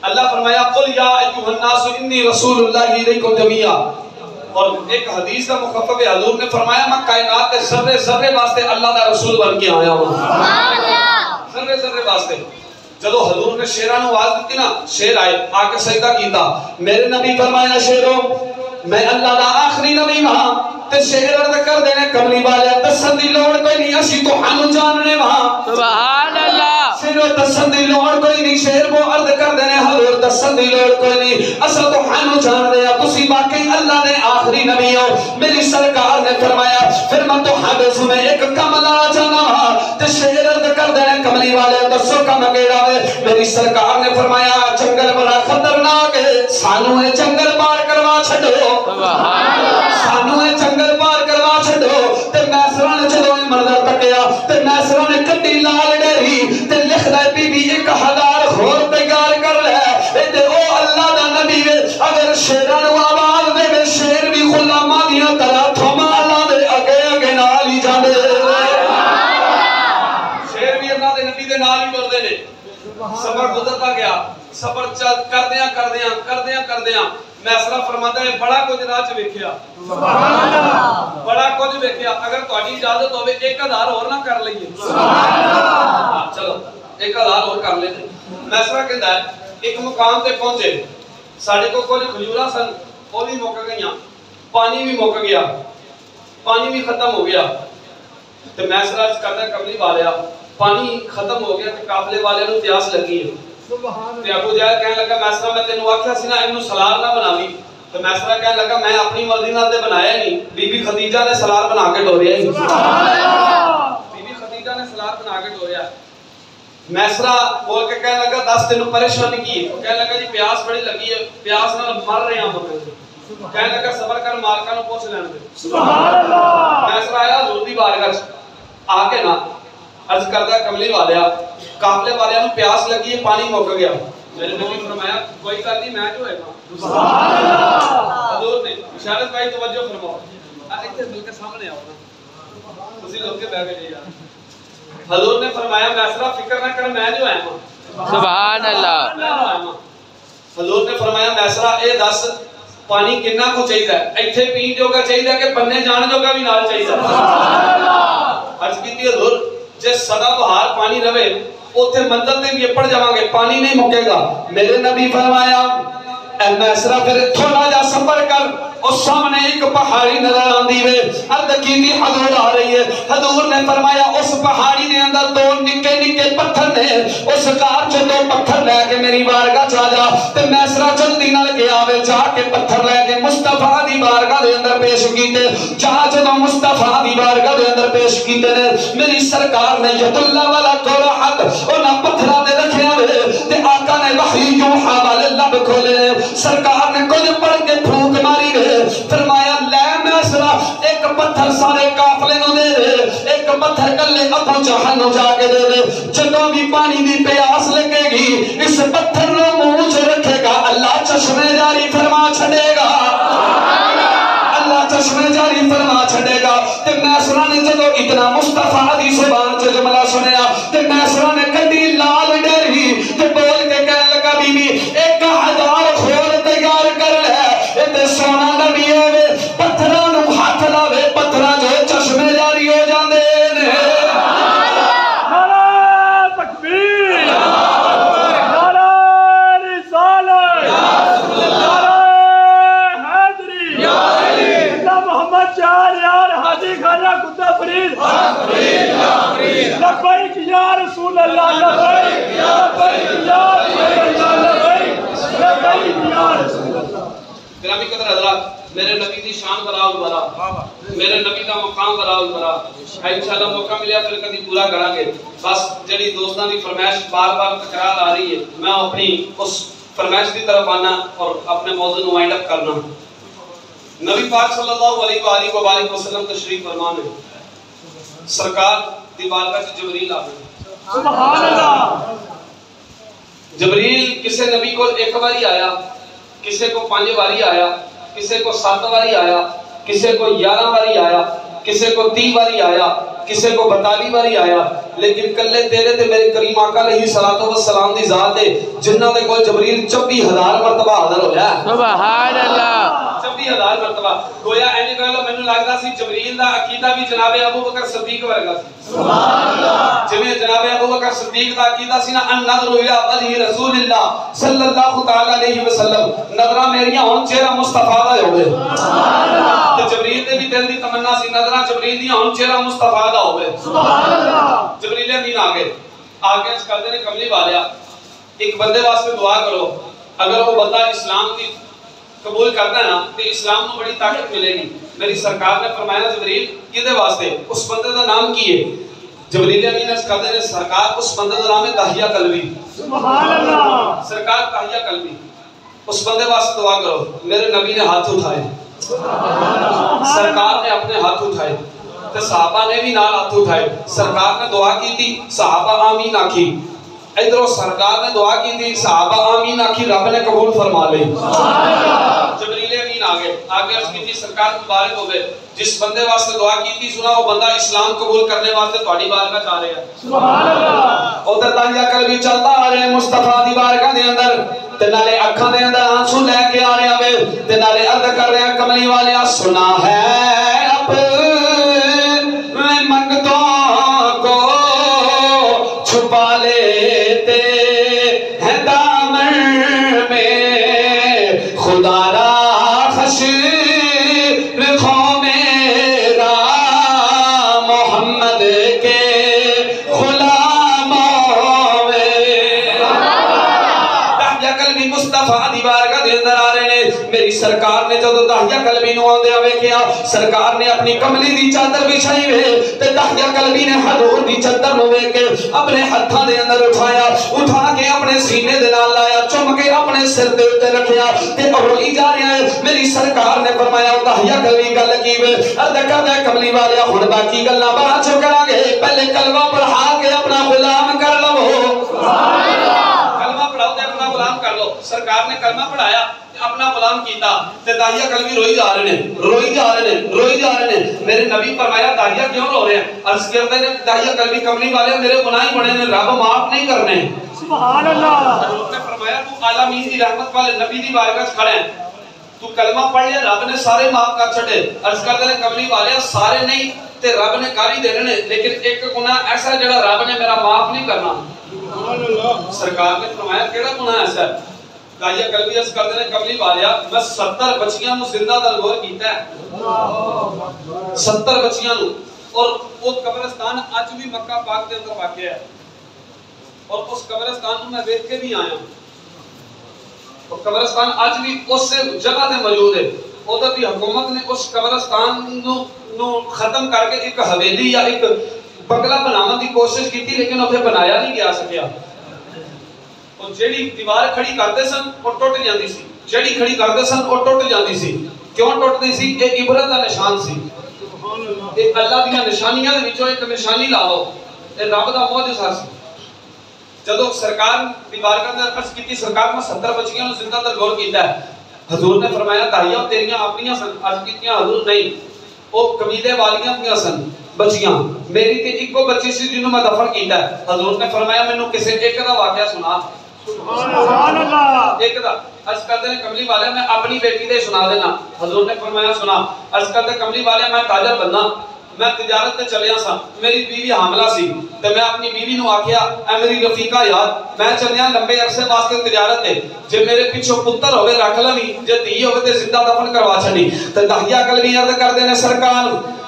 اللہ فرمایا قل یا ایھا الناس انی رسول اللہ الیکم جمیعا اور ایک حدیث کا مخفف حضور نے فرمایا میں کائنات کے ذرے ذرے واسطے اللہ دا رسول بن کے آیا ہوں ذرے ذرے واسطے جدو حضور نے شیرہ نو آواز دیتی نا شیر آئے آ کے سجدہ کیتا میرے نبی فرمایا شیرو میں اللہ دا آخری نبی وہاں تے شیر عرض کر دینے کملی والے دسن دی لوڑ کوئی نہیں اسی تو ہنو جاننے وہاں سبحان اللہ شیر دسن دی لوڑ کوئی نہیں شیر وہ عرض کر دینے حضور دسن دی لوڑ کوئی نہیں اصل تو ہنو جان دے تسی باقی اللہ نے آخری نبی ہو میری سرکار نے فرمایا پھر میں تو حدث میں ایک کملا جانا وہاں تے شیر عرض کر دینے کملی والے دسو کم گیڑا ہے میری سرکار نے فرمایا جنگل بڑا خطرناک ہے سانو ہے جنگل پار کروا چھڑو سبحان اللہ سانو ہے جنگل پار کروا چھڑو تے میسرہ نے چلو منظر تکیا تے میسرہ نے کٹی لال ڈیری تے لکھ دے بی بی 1000 خور تیار کر لے تے او اللہ دا نبی وے اگر شیرہ نو آواز دے میں شیر بھی غلامہ دیاں طرح تھما اللہ دے اگے اگے نال ہی جاندے شیر بھی اللہ دے نبی دے نال ہی ٹردے نے سفر گزرتا گیا سفر چل کردیاں میسرہ فرماتا ہے بڑا کچھ راہ چ ویکھیا سبحان اللہ بڑا کچھ ویکھیا اگر تہاڈی اجازت ہوے 1000 اور نہ کر لئیے سبحان اللہ چلو 1000 اور کر لیتے میسرہ کہندا ہے ایک مقام تے پہنچے ساڈے کو کچھ کھجوراں سن وہ بھی مک گئیاں پانی بھی مک گیا پانی بھی ختم ہو گیا تے میسرہ کہندا کملی والیا پانی ختم ہو گیا تے قافلے والے نوں پیاس لگی ہے تے ابو جہل کہنے لگا میسرہ میں تینوں آکھیا سی نا اینوں سلاد نہ بناوی تے میسرہ کہنے لگا میں اپنی مرضی نال تے بنایا نہیں بی بی خدیجہ نے سلاد بنا کے ڈوریا ہی سبحان اللہ بی بی خدیجہ نے سلاد بنا کے ڈوریا میسرہ بول کے کہنے لگا دس تینوں پریشانی کی ہے کہنے لگا جی پیاس بڑی لگی ہے پیاس نال مر رہے ہیں ہم کہنے لگا صبر کر مالکاں نوں پوچھ لین دے سبحان اللہ میسرہ آیا حضور دی بارگاہ آ کے نا عرض کردا کملی والیا قافلے والے نوں پیاس لگی ہے پانی مک گیا میرے نبی فرمایا کوئی گل نہیں میں جو ہے سبحان اللہ حضور نے اشارت بھائی توجہ فرماؤ ایتھے مل کے سامنے آؤ نا تسی لوگ کے بیٹھ گئے یار حضور نے فرمایا میسرہ فکر نہ کر میں جو ہے سبحان اللہ حضور نے فرمایا میسرہ اے دس پانی کتنا کو چاہیے ایتھے پین جو کا چاہیے کہ بننے جان جو کا بھی نال چاہیے سبحان اللہ عرض کیتی حضور جے سدا بہار پانی رہے اوتھے منزل تے بھی پڑ جاواں گے پانی نہیں مکے گا میرے نبی فرمایا اے میسرہ پھر تھوڑا جا سفر کر اس سامنے ایک پہاڑی نظر آندی وے عرض کیتی حضور آ رہی ہے حضور نے فرمایا اس پہاڑی دے اندر دو نکے نکے پتھر نے اس کار چ دو پتھر لے کے میری بارگاہ چا جا تے میسرہ جلدی نال گیا وے جا کے پتھر لے کے مصطفیٰ دی بارگاہ دے اندر پیش کیتے جا جدوں مصطفیٰ دی بارگاہ دے اندر پیش کیتے نے میری سرکار نے ید اللہ والا کولا حق انہاں پتھراں دے رکھیا وے تے آقا نے وحی یوحا والے لب کھولے سرکار نے کچھ پڑھ کے پھونک ماری وے فرمایا لے میسرہ ایک پتھر سارے قافلے نوں دے دے ایک پتھر کلے ابو جہل نوں جا کے دے دے جدوں بھی پانی دی پیاس لگے گی اس پتھر نوں منہ وچ رکھے گا اللہ چشمے جاری فرما چھڑے گا اللہ چشمے جاری فرما چھڑے گا تے میسرہ نے جدوں اتنا مصطفیٰ دی زبان چ جملہ سنیا تے میسرہ نے کڈی لال ڈیری تے بول کے کہنے لگا بی بی 1000 خور تیار کر لے تے سونا نبی ہوے پتھراں نوں ہاتھ لاوے پتھراں جو چشمے جاری ہو جاندے نے نعرہ تکبیر نعرہ رسالت نعرہ حیدری یا علی محمد چار یار حاجی خواجہ کتا فرید لبیک یا رسول اللہ لبیک یا رسول اللہ لبیک یا رسول اللہ گرامی قدر حضرات میرے نبی دی شان براؤ برا، میرے نبی دا مقام براؤ برا. انشاءاللہ موقع ملیا پھر کبھی پورا کریں گے. بس جڑی دوستاں دی فرمائش بار بار تکرار آ رہی ہے، میں اپنی اس فرمائش کی طرف آنا اور اپنے موضوع کو وائنڈ اپ کرنا. نبی پاک صلی اللہ علیہ وآلہ وآلہ وسلم تشریف فرما ہے. سرکار دی بارگاہ وچ جبریل آ گئے. سبحان اللہ. جبریل کسے نبی کو ایک باری آیا، کسے کو 5 باری آیا، کسے کو 7 باری آیا، کسے کو 11 باری آیا، کسے کو 30 باری آیا، کسے کو 42 باری آیا. لیکن کلے تیرے تے میرے کریم آقا علیہ الصلوۃ والسلام دی ذات ہے جنہاں دے کول جبریل 24,000 مرتبہ حاضر ہویا. سبحان اللہ. 24,000 مرتبہ. گویا اینی کہہ لو مینوں لگدا سی جبریل دا عقیدہ بھی جناب ابو بکر صدیق ورگا سی. سبحان اللہ. جویں جناب ابو بکر صدیق دا عقیدہ سی نا ان نظر الی وجہ رسول اللہ صلی اللہ تعالی علیہ وسلم، نظراں میریاں ہن چہرہ مصطفی دا ہوے. سبحان اللہ. تے جبریل دے بھی دل دی تمنا سی نظراں جبریل دیاں ہن چہرہ مصطفی دا ہوے. سبحان اللہ. جبریل امین آگے اس کردے نے کملی والیا ایک بندے واسطے دعا کرو، اگر وہ بندہ اسلام کی قبول کرتا ہے نا تو اسلام کو بڑی طاقت ملے گی. میری سرکار نے فرمایا جبریل کدے واسطے؟ اس بندے کا نام کی ہے؟ جبریل امین اس کردے نے سرکار اس بندے کا نام ہے داہیہ قلبی. سبحان اللہ. سرکار داہیہ قلبی اس بندے واسطے دعا کرو. میرے نبی نے ہاتھ اٹھائے، سرکار نے اپنے ہاتھ اٹھائے تے صحابہ نے بھی نال ہاتھ اٹھائے. سرکار نے دعا کی تھی، صحابہ آمین آکھی. ادھر سرکار نے دعا کی تھی، صحابہ آمین آکھی، رب نے قبول فرما لی. جبریل امین آگے اس کی تھی سرکار مبارک ہو گئے. جس بندے واسطے دعا کی تھی سنا وہ بندہ اسلام قبول کرنے واسطے تہاڈی بارگاہ چاہ رہا ہے. سبحان اللہ. ادھر داہیہ قلبی چلتا آ رہے ہیں مصطفیٰ دی بارگاہ دے اندر تے نالے اکھاں دے اندر آنسو لے کے آ رہے ہیں تے نالے عرض کر رہے ہیں کملی والیا سنا ہے اب منگتوں کو چھپا لیتے ہیں دامن میں خدا را خشر خو میرا محمد کے غلاموں میں. داہیہ قلبی مصطفیٰ دی بارگاہ دے اندر آ رہے ہیں. میری سرکار نے جدو داہیہ قلبی نو آندے ہوئے کیا سرکار نے اپنی کملی دی چادر بچھائی ہوئے تے داہیہ قلبی نے حضور دی چادر نو ویکھ کے اپنے ہتھاں دے اندر اٹھا کے اپنے سینے دے نال لایا چم کے اپنے سر دے اوتے رکھیا تے روئی جا رہا ہے. میری سرکار نے فرمایا داہیہ قلبی گل کی وے ارد کردا کملی والیا ہن باقی گلاں بعد چ کراں گے پہلے کلمہ پڑھا کے اپنا غلام کر لو. سبحان اللہ. کلمہ پڑھاؤ تے اپنا غلام کر لو. سرکار نے کلمہ پڑھایا اپنا غلام کیتا تے داہیہ قلبی روئی جا رہے ہیں. میرے نبی فرمایا داہیہ کیوں رو رہے ہیں؟ عرض کرتے ہیں داہیہ قلبی کملی والے میرے گناہ ہی بڑے نے رب معاف نہیں کرنے. سبحان اللہ. حضور نے فرمایا تو عالمین دی رحمت والے نبی دی بارگاہ وچ کھڑا ہے، تو کلمہ پڑھ لیا رب نے سارے معاف کر چھڑے. عرض کرتے ہیں کملی والے سارے نہیں تے رب نے کر ہی دینے لیکن ایک گناہ ایسا جڑا رب نے میرا معاف نہیں کرنا. سبحان اللہ. سرکار نے فرمایا کیڑا گناہ ایسا ہے؟ داہیہ قلبی اس کردے نے کملی والیا میں 70 بچیاں نو زندہ درگور کیتا ہے. 70 بچیاں نو اور وہ قبرستان اج بھی مکہ پاک دے اندر واقع ہے اور اس قبرستان نو میں دیکھ کے بھی آیا ہوں. اور قبرستان اج بھی اس جگہ تے موجود ہے. ادھر دی حکومت نے اس قبرستان نو ختم کر کے ایک حویلی یا ایک بنگلہ بناون دی کوشش کی لیکن اوتھے بنایا نہیں گیا سکیا. اور جیڑی دیوار کھڑی کرتے سن وہ ٹوٹ جاندی سی، جیڑی کھڑی کرتے سن وہ ٹوٹ جاندی سی. کیوں ٹوٹدی سی؟ ایک عبرت دا نشان سی. ایک اللہ دی نشانیاں دے وچوں ایک نشانی لا لو اے رب دا معجزہ سی. جدو سرکار دی بارگاہ دے عرض کیتی سرکار میں 70 بچیاں نو زندہ درگور کیتا ہے. حضور نے فرمایا داہیہ تیریاں اپنیاں سن؟ عرض کیتیاں حضور نہیں او قبیلے والیاں دیاں سن بچیاں. میری تے ایکو بچی سی جنوں میں دفن کیتا ہے. حضور نے فرمایا مینوں کسے ایک دا واقعہ سنا. سبحان اللہ. ایک دا عرض کرتے ہیں کملی والے میں اپنی بیٹی دے سنا دینا. حضور نے فرمایا سنا. عرض کرتے کملی والے میں تاجر بندہ میں تجارت تے چلیا سا میری بیوی حاملہ سی تے میں اپنی بیوی نو آکھیا اے میری رفیقہ یاد میں چلیا لمبے عرصے واسطے تجارت تے جے میرے پیچھے پتر ہوے رکھ لوی جے دھی ہوے تے زندہ دفن کروا چھڈی. تے داہیہ قلبی عرض کردے نے سرکار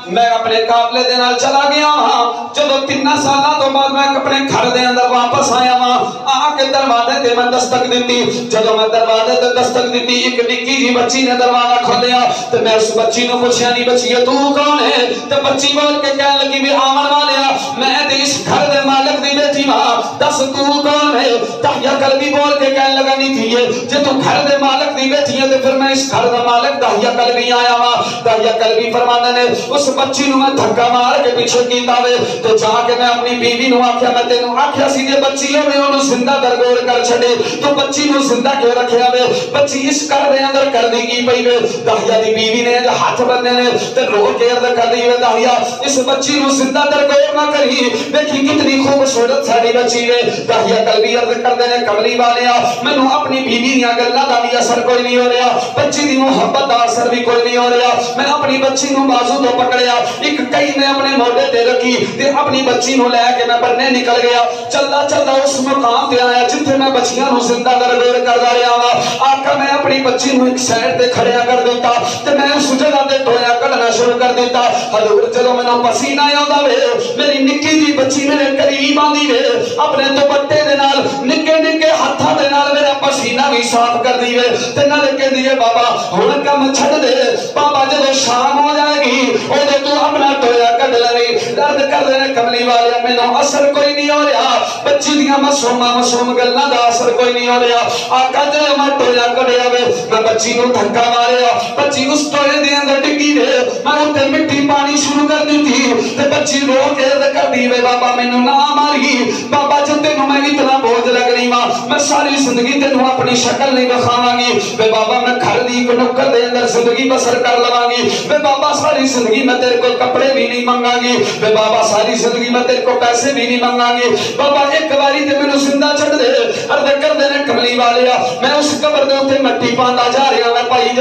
میں اپنے قافلے دے نال چلا گیا ہاں جدوں 3 سالاں تو بعد میں اپنے گھر دے اندر واپس آیا ہاں آ کے دروازے تے میں دستک دتی جدوں میں دروازے تے دستک دتی ایک نکی جی بچی نے دروازہ کھولیا تے میں اس بچی نو پوچھیا نہیں بچی تو کون ہے تے بچی بول کے کہنے لگی بھی آمن والیا میں تے اس گھر دے مالک دی بیٹی ہاں دس تو کون ہے داہیہ قلبی بول کے کہنے لگا نہیں تھی جے تو گھر دے مالک دی بیٹی ہے تے پھر میں اس گھر دا مالک داہیہ قلبی آیا ہاں داہیہ قلبی فرماندے نے اس بچی نو میں دھکا مار کے پیچھے کیتا وے تے جا کے میں اپنی بیوی نو آکھیا میں تینوں آکھیا سی جے بچی ہے میں اونوں زندہ درگور کر چھڈے تو بچی نو زندہ کیوں رکھیا وے بچی اس گھر دے اندر کرنی کی پئی وے داہیہ دی بیوی نے جو ہاتھ بننے نے تے رو کے عرض کر دی وے داہیہ اس بچی نو زندہ درگور نہ کری دیکھی کتنی خوبصورت ساری بچی وے داہیہ قلبی عرض کردے نے کملی والیا مینوں اپنی بیوی دیاں گلاں دا بھی اثر کوئی نہیں ہو رہا بچی دی محبت دا اثر بھی کوئی نہیں ہو رہا میں اپنی بچی نو بازو تو پکڑیا ایک کئی میں اپنے موڈے تے رکھی تے اپنی بچی نو لے کے میں بننے نکل گیا چلدا چلدا اس مقام تے آیا جتھے میں بچیاں نو زندہ درگور کردا رہیا وا آقا میں اپنی بچی نو ایک سائڈ تے کھڑیا کر دیتا تے میں اس جگہ تے ٹویا کڈنا شروع کر دیتا حضور جدوں مینوں پسینہ آوندا وے میری نکی جی بچی میرے قریب آندی وے اپنے دوپٹے دے نال نکے نکے ہتھاں دے نال میرا پسینہ بھی صاف کر دی وے تے نال کہندی ہے بابا ہن کم چھڈ دے بابا جدوں شام ہو جائے گی اودے تو اپنا ٹویا کڈ لوی درد کر دے کملی والے مینوں اثر کوئی نہیں ہو رہا بچی دیاں معصوم گلاں دا اثر کوئی نہیں ہو رہا آقا جے میں ٹویا کڈیا وے میں بچی نو دھکا ماریا بچی اس ٹوئے دے اندر ڈگی وے میں اوتے مٹی پانی شروع کر دتی تے بچی رو کے عرض کر دی وے بابا مینوں نہ ماری بابا جے تینوں میں اتنا بوجھ لگنی وا میں ساری زندگی تینوں اپنی شکل نہیں دکھاواں گی وے بابا میں گھر دی ایک نکر دے اندر زندگی بسر کر لواں گی وے بابا ساری زندگی میں تیرے کو کپڑے بھی نہیں منگا گی وے بابا ساری زندگی میں تیرے کو پیسے بھی نہیں منگا گی بابا ایک باری تے مینوں زندہ چھڈ دے عرض کر دے نے کملی والیا میں اس قبر دے اوتے مٹی پاندا جا رہا میں پائی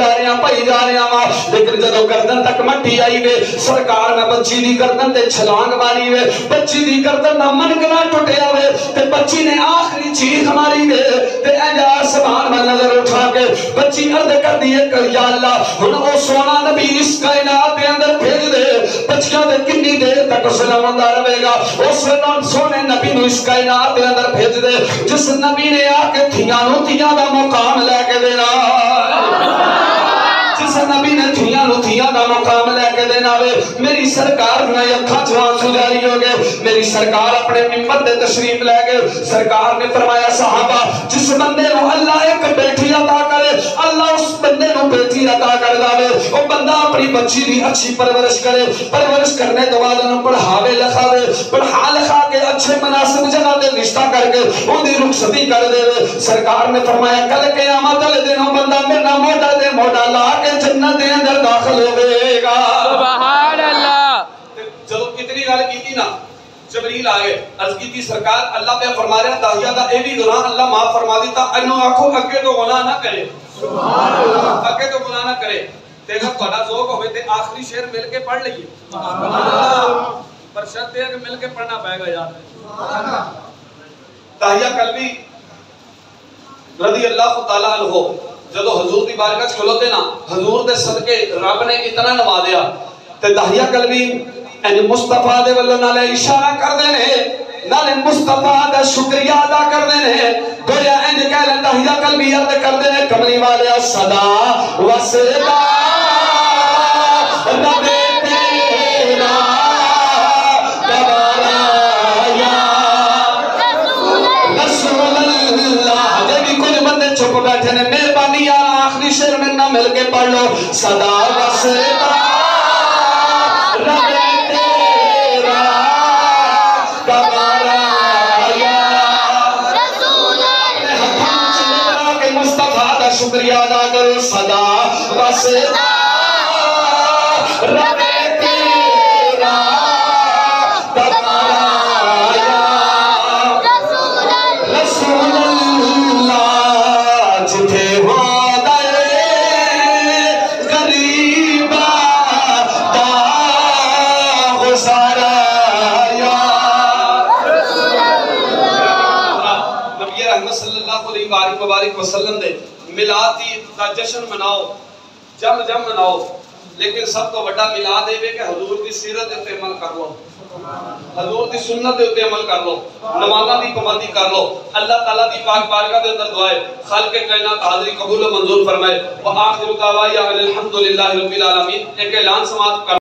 جا رہا وا لیکن جدوں گردن تک مٹی آئی وے سرکار میں بچی دی گردن تے چھلانگ ماری وے بچی دی گردن دا منگنا ٹوٹیا وے تے بچی نے آخری چیخ ماری وے تے اے آسمان میں نظر اٹھا کے بچی عرض کر دی کہ یا اللہ ہن او سونا نبی اس کائنات دے اندر بھیج دے بچیاں دے کتنی دیر تک سلام ہوندا رہے گا اس سونے نبی نو اس کائنات دے اندر بھیج دے جس نبی نے آ کے تھیاں نو تھیاں دا مقام لے کے دینا جس نبی نے تھیاں نو تھیاں دا مقام لے کے دینا وے میری سرکار نے اکھاں چ آنسو جاری ہو گئے میری سرکار اپنے منبر تے تشریف لے گئے سرکار نے فرمایا صحابہ جس بندے نو اللہ ایک بیٹی عطا کرے اللہ اس بندے نو بیٹی عطا کر دے او بندہ اپنی بچی دی اچھی پرورش کرے پرورش کرنے تو بعد انہوں پڑھاوے لکھاوے پڑھا لکھا کے اچھے مناسب جگہ تے رشتہ کر کے ان دی رخصتی کر دے سرکار نے فرمایا کل قیامت والے دن او بندہ میرا موڈا دے موڈا لا کے جنت دے اندر داخل ہوے گا سبحان اللہ جب کتنی گل کیتی نا جبریل آئے عرض کی تھی سرکار اللہ پہ فرما رہا داہیہ دا اے بھی گناہ اللہ معاف فرما دیتا انہوں آنکھوں اگے تو گناہ نہ کرے سبحان اللہ اگے تو گناہ نہ کرے تیرا بڑا ذوق ہوئے تے آخری شعر مل کے پڑھ لئیے پر شرط ہے کہ مل کے پڑھنا پائے گا یاد داہیہ قلبی رضی اللہ تعالیٰ عنہ جدو حضور دی بارگاہ کھلوتے نا حضور دے صدقے رب نے اتنا نوازیا تے داہیہ قلبی یعنی مصطفیٰ دے ولو نالے اشارہ کر دینے نالے مصطفیٰ دا شکریہ ادا کر دینے گویا انج کہہ لیں داہیہ قلبی عرض کر دینے کملی والے صدا و صدا رب تیرا دوبارہ یا رسول اللہ جے بھی کچھ بندے چھپ بیٹھے نے مہربانی یا آخری شعر میں نہ مل کے پڑھ لو صدا و صدا رب شکریہ ادا کرو صدا و صدا رب تیرا دوبارہ یا رسول اللہ جتھے ہو دے غریبا دا گزارا یا رسول اللہ نبی رحمت صلی اللہ علیہ وآلہ وسلم دے میلاد دا جشن مناؤ جم مناؤ لیکن سب تو بڑا ملاد ہے کہ حضور دی سیرت تے عمل کر لو، حضور دی سنت دے تے عمل کر لو، نمازاں دی پابندی کر لو۔ اللہ تعالیٰ دی پاک بارگاہ دے اندر دعا ہے خالق کائنات حاضری قبول و منظور فرمائے۔ وآخر دعوانا الحمدللہ رب العالمین۔ ایک اعلان سماعت کر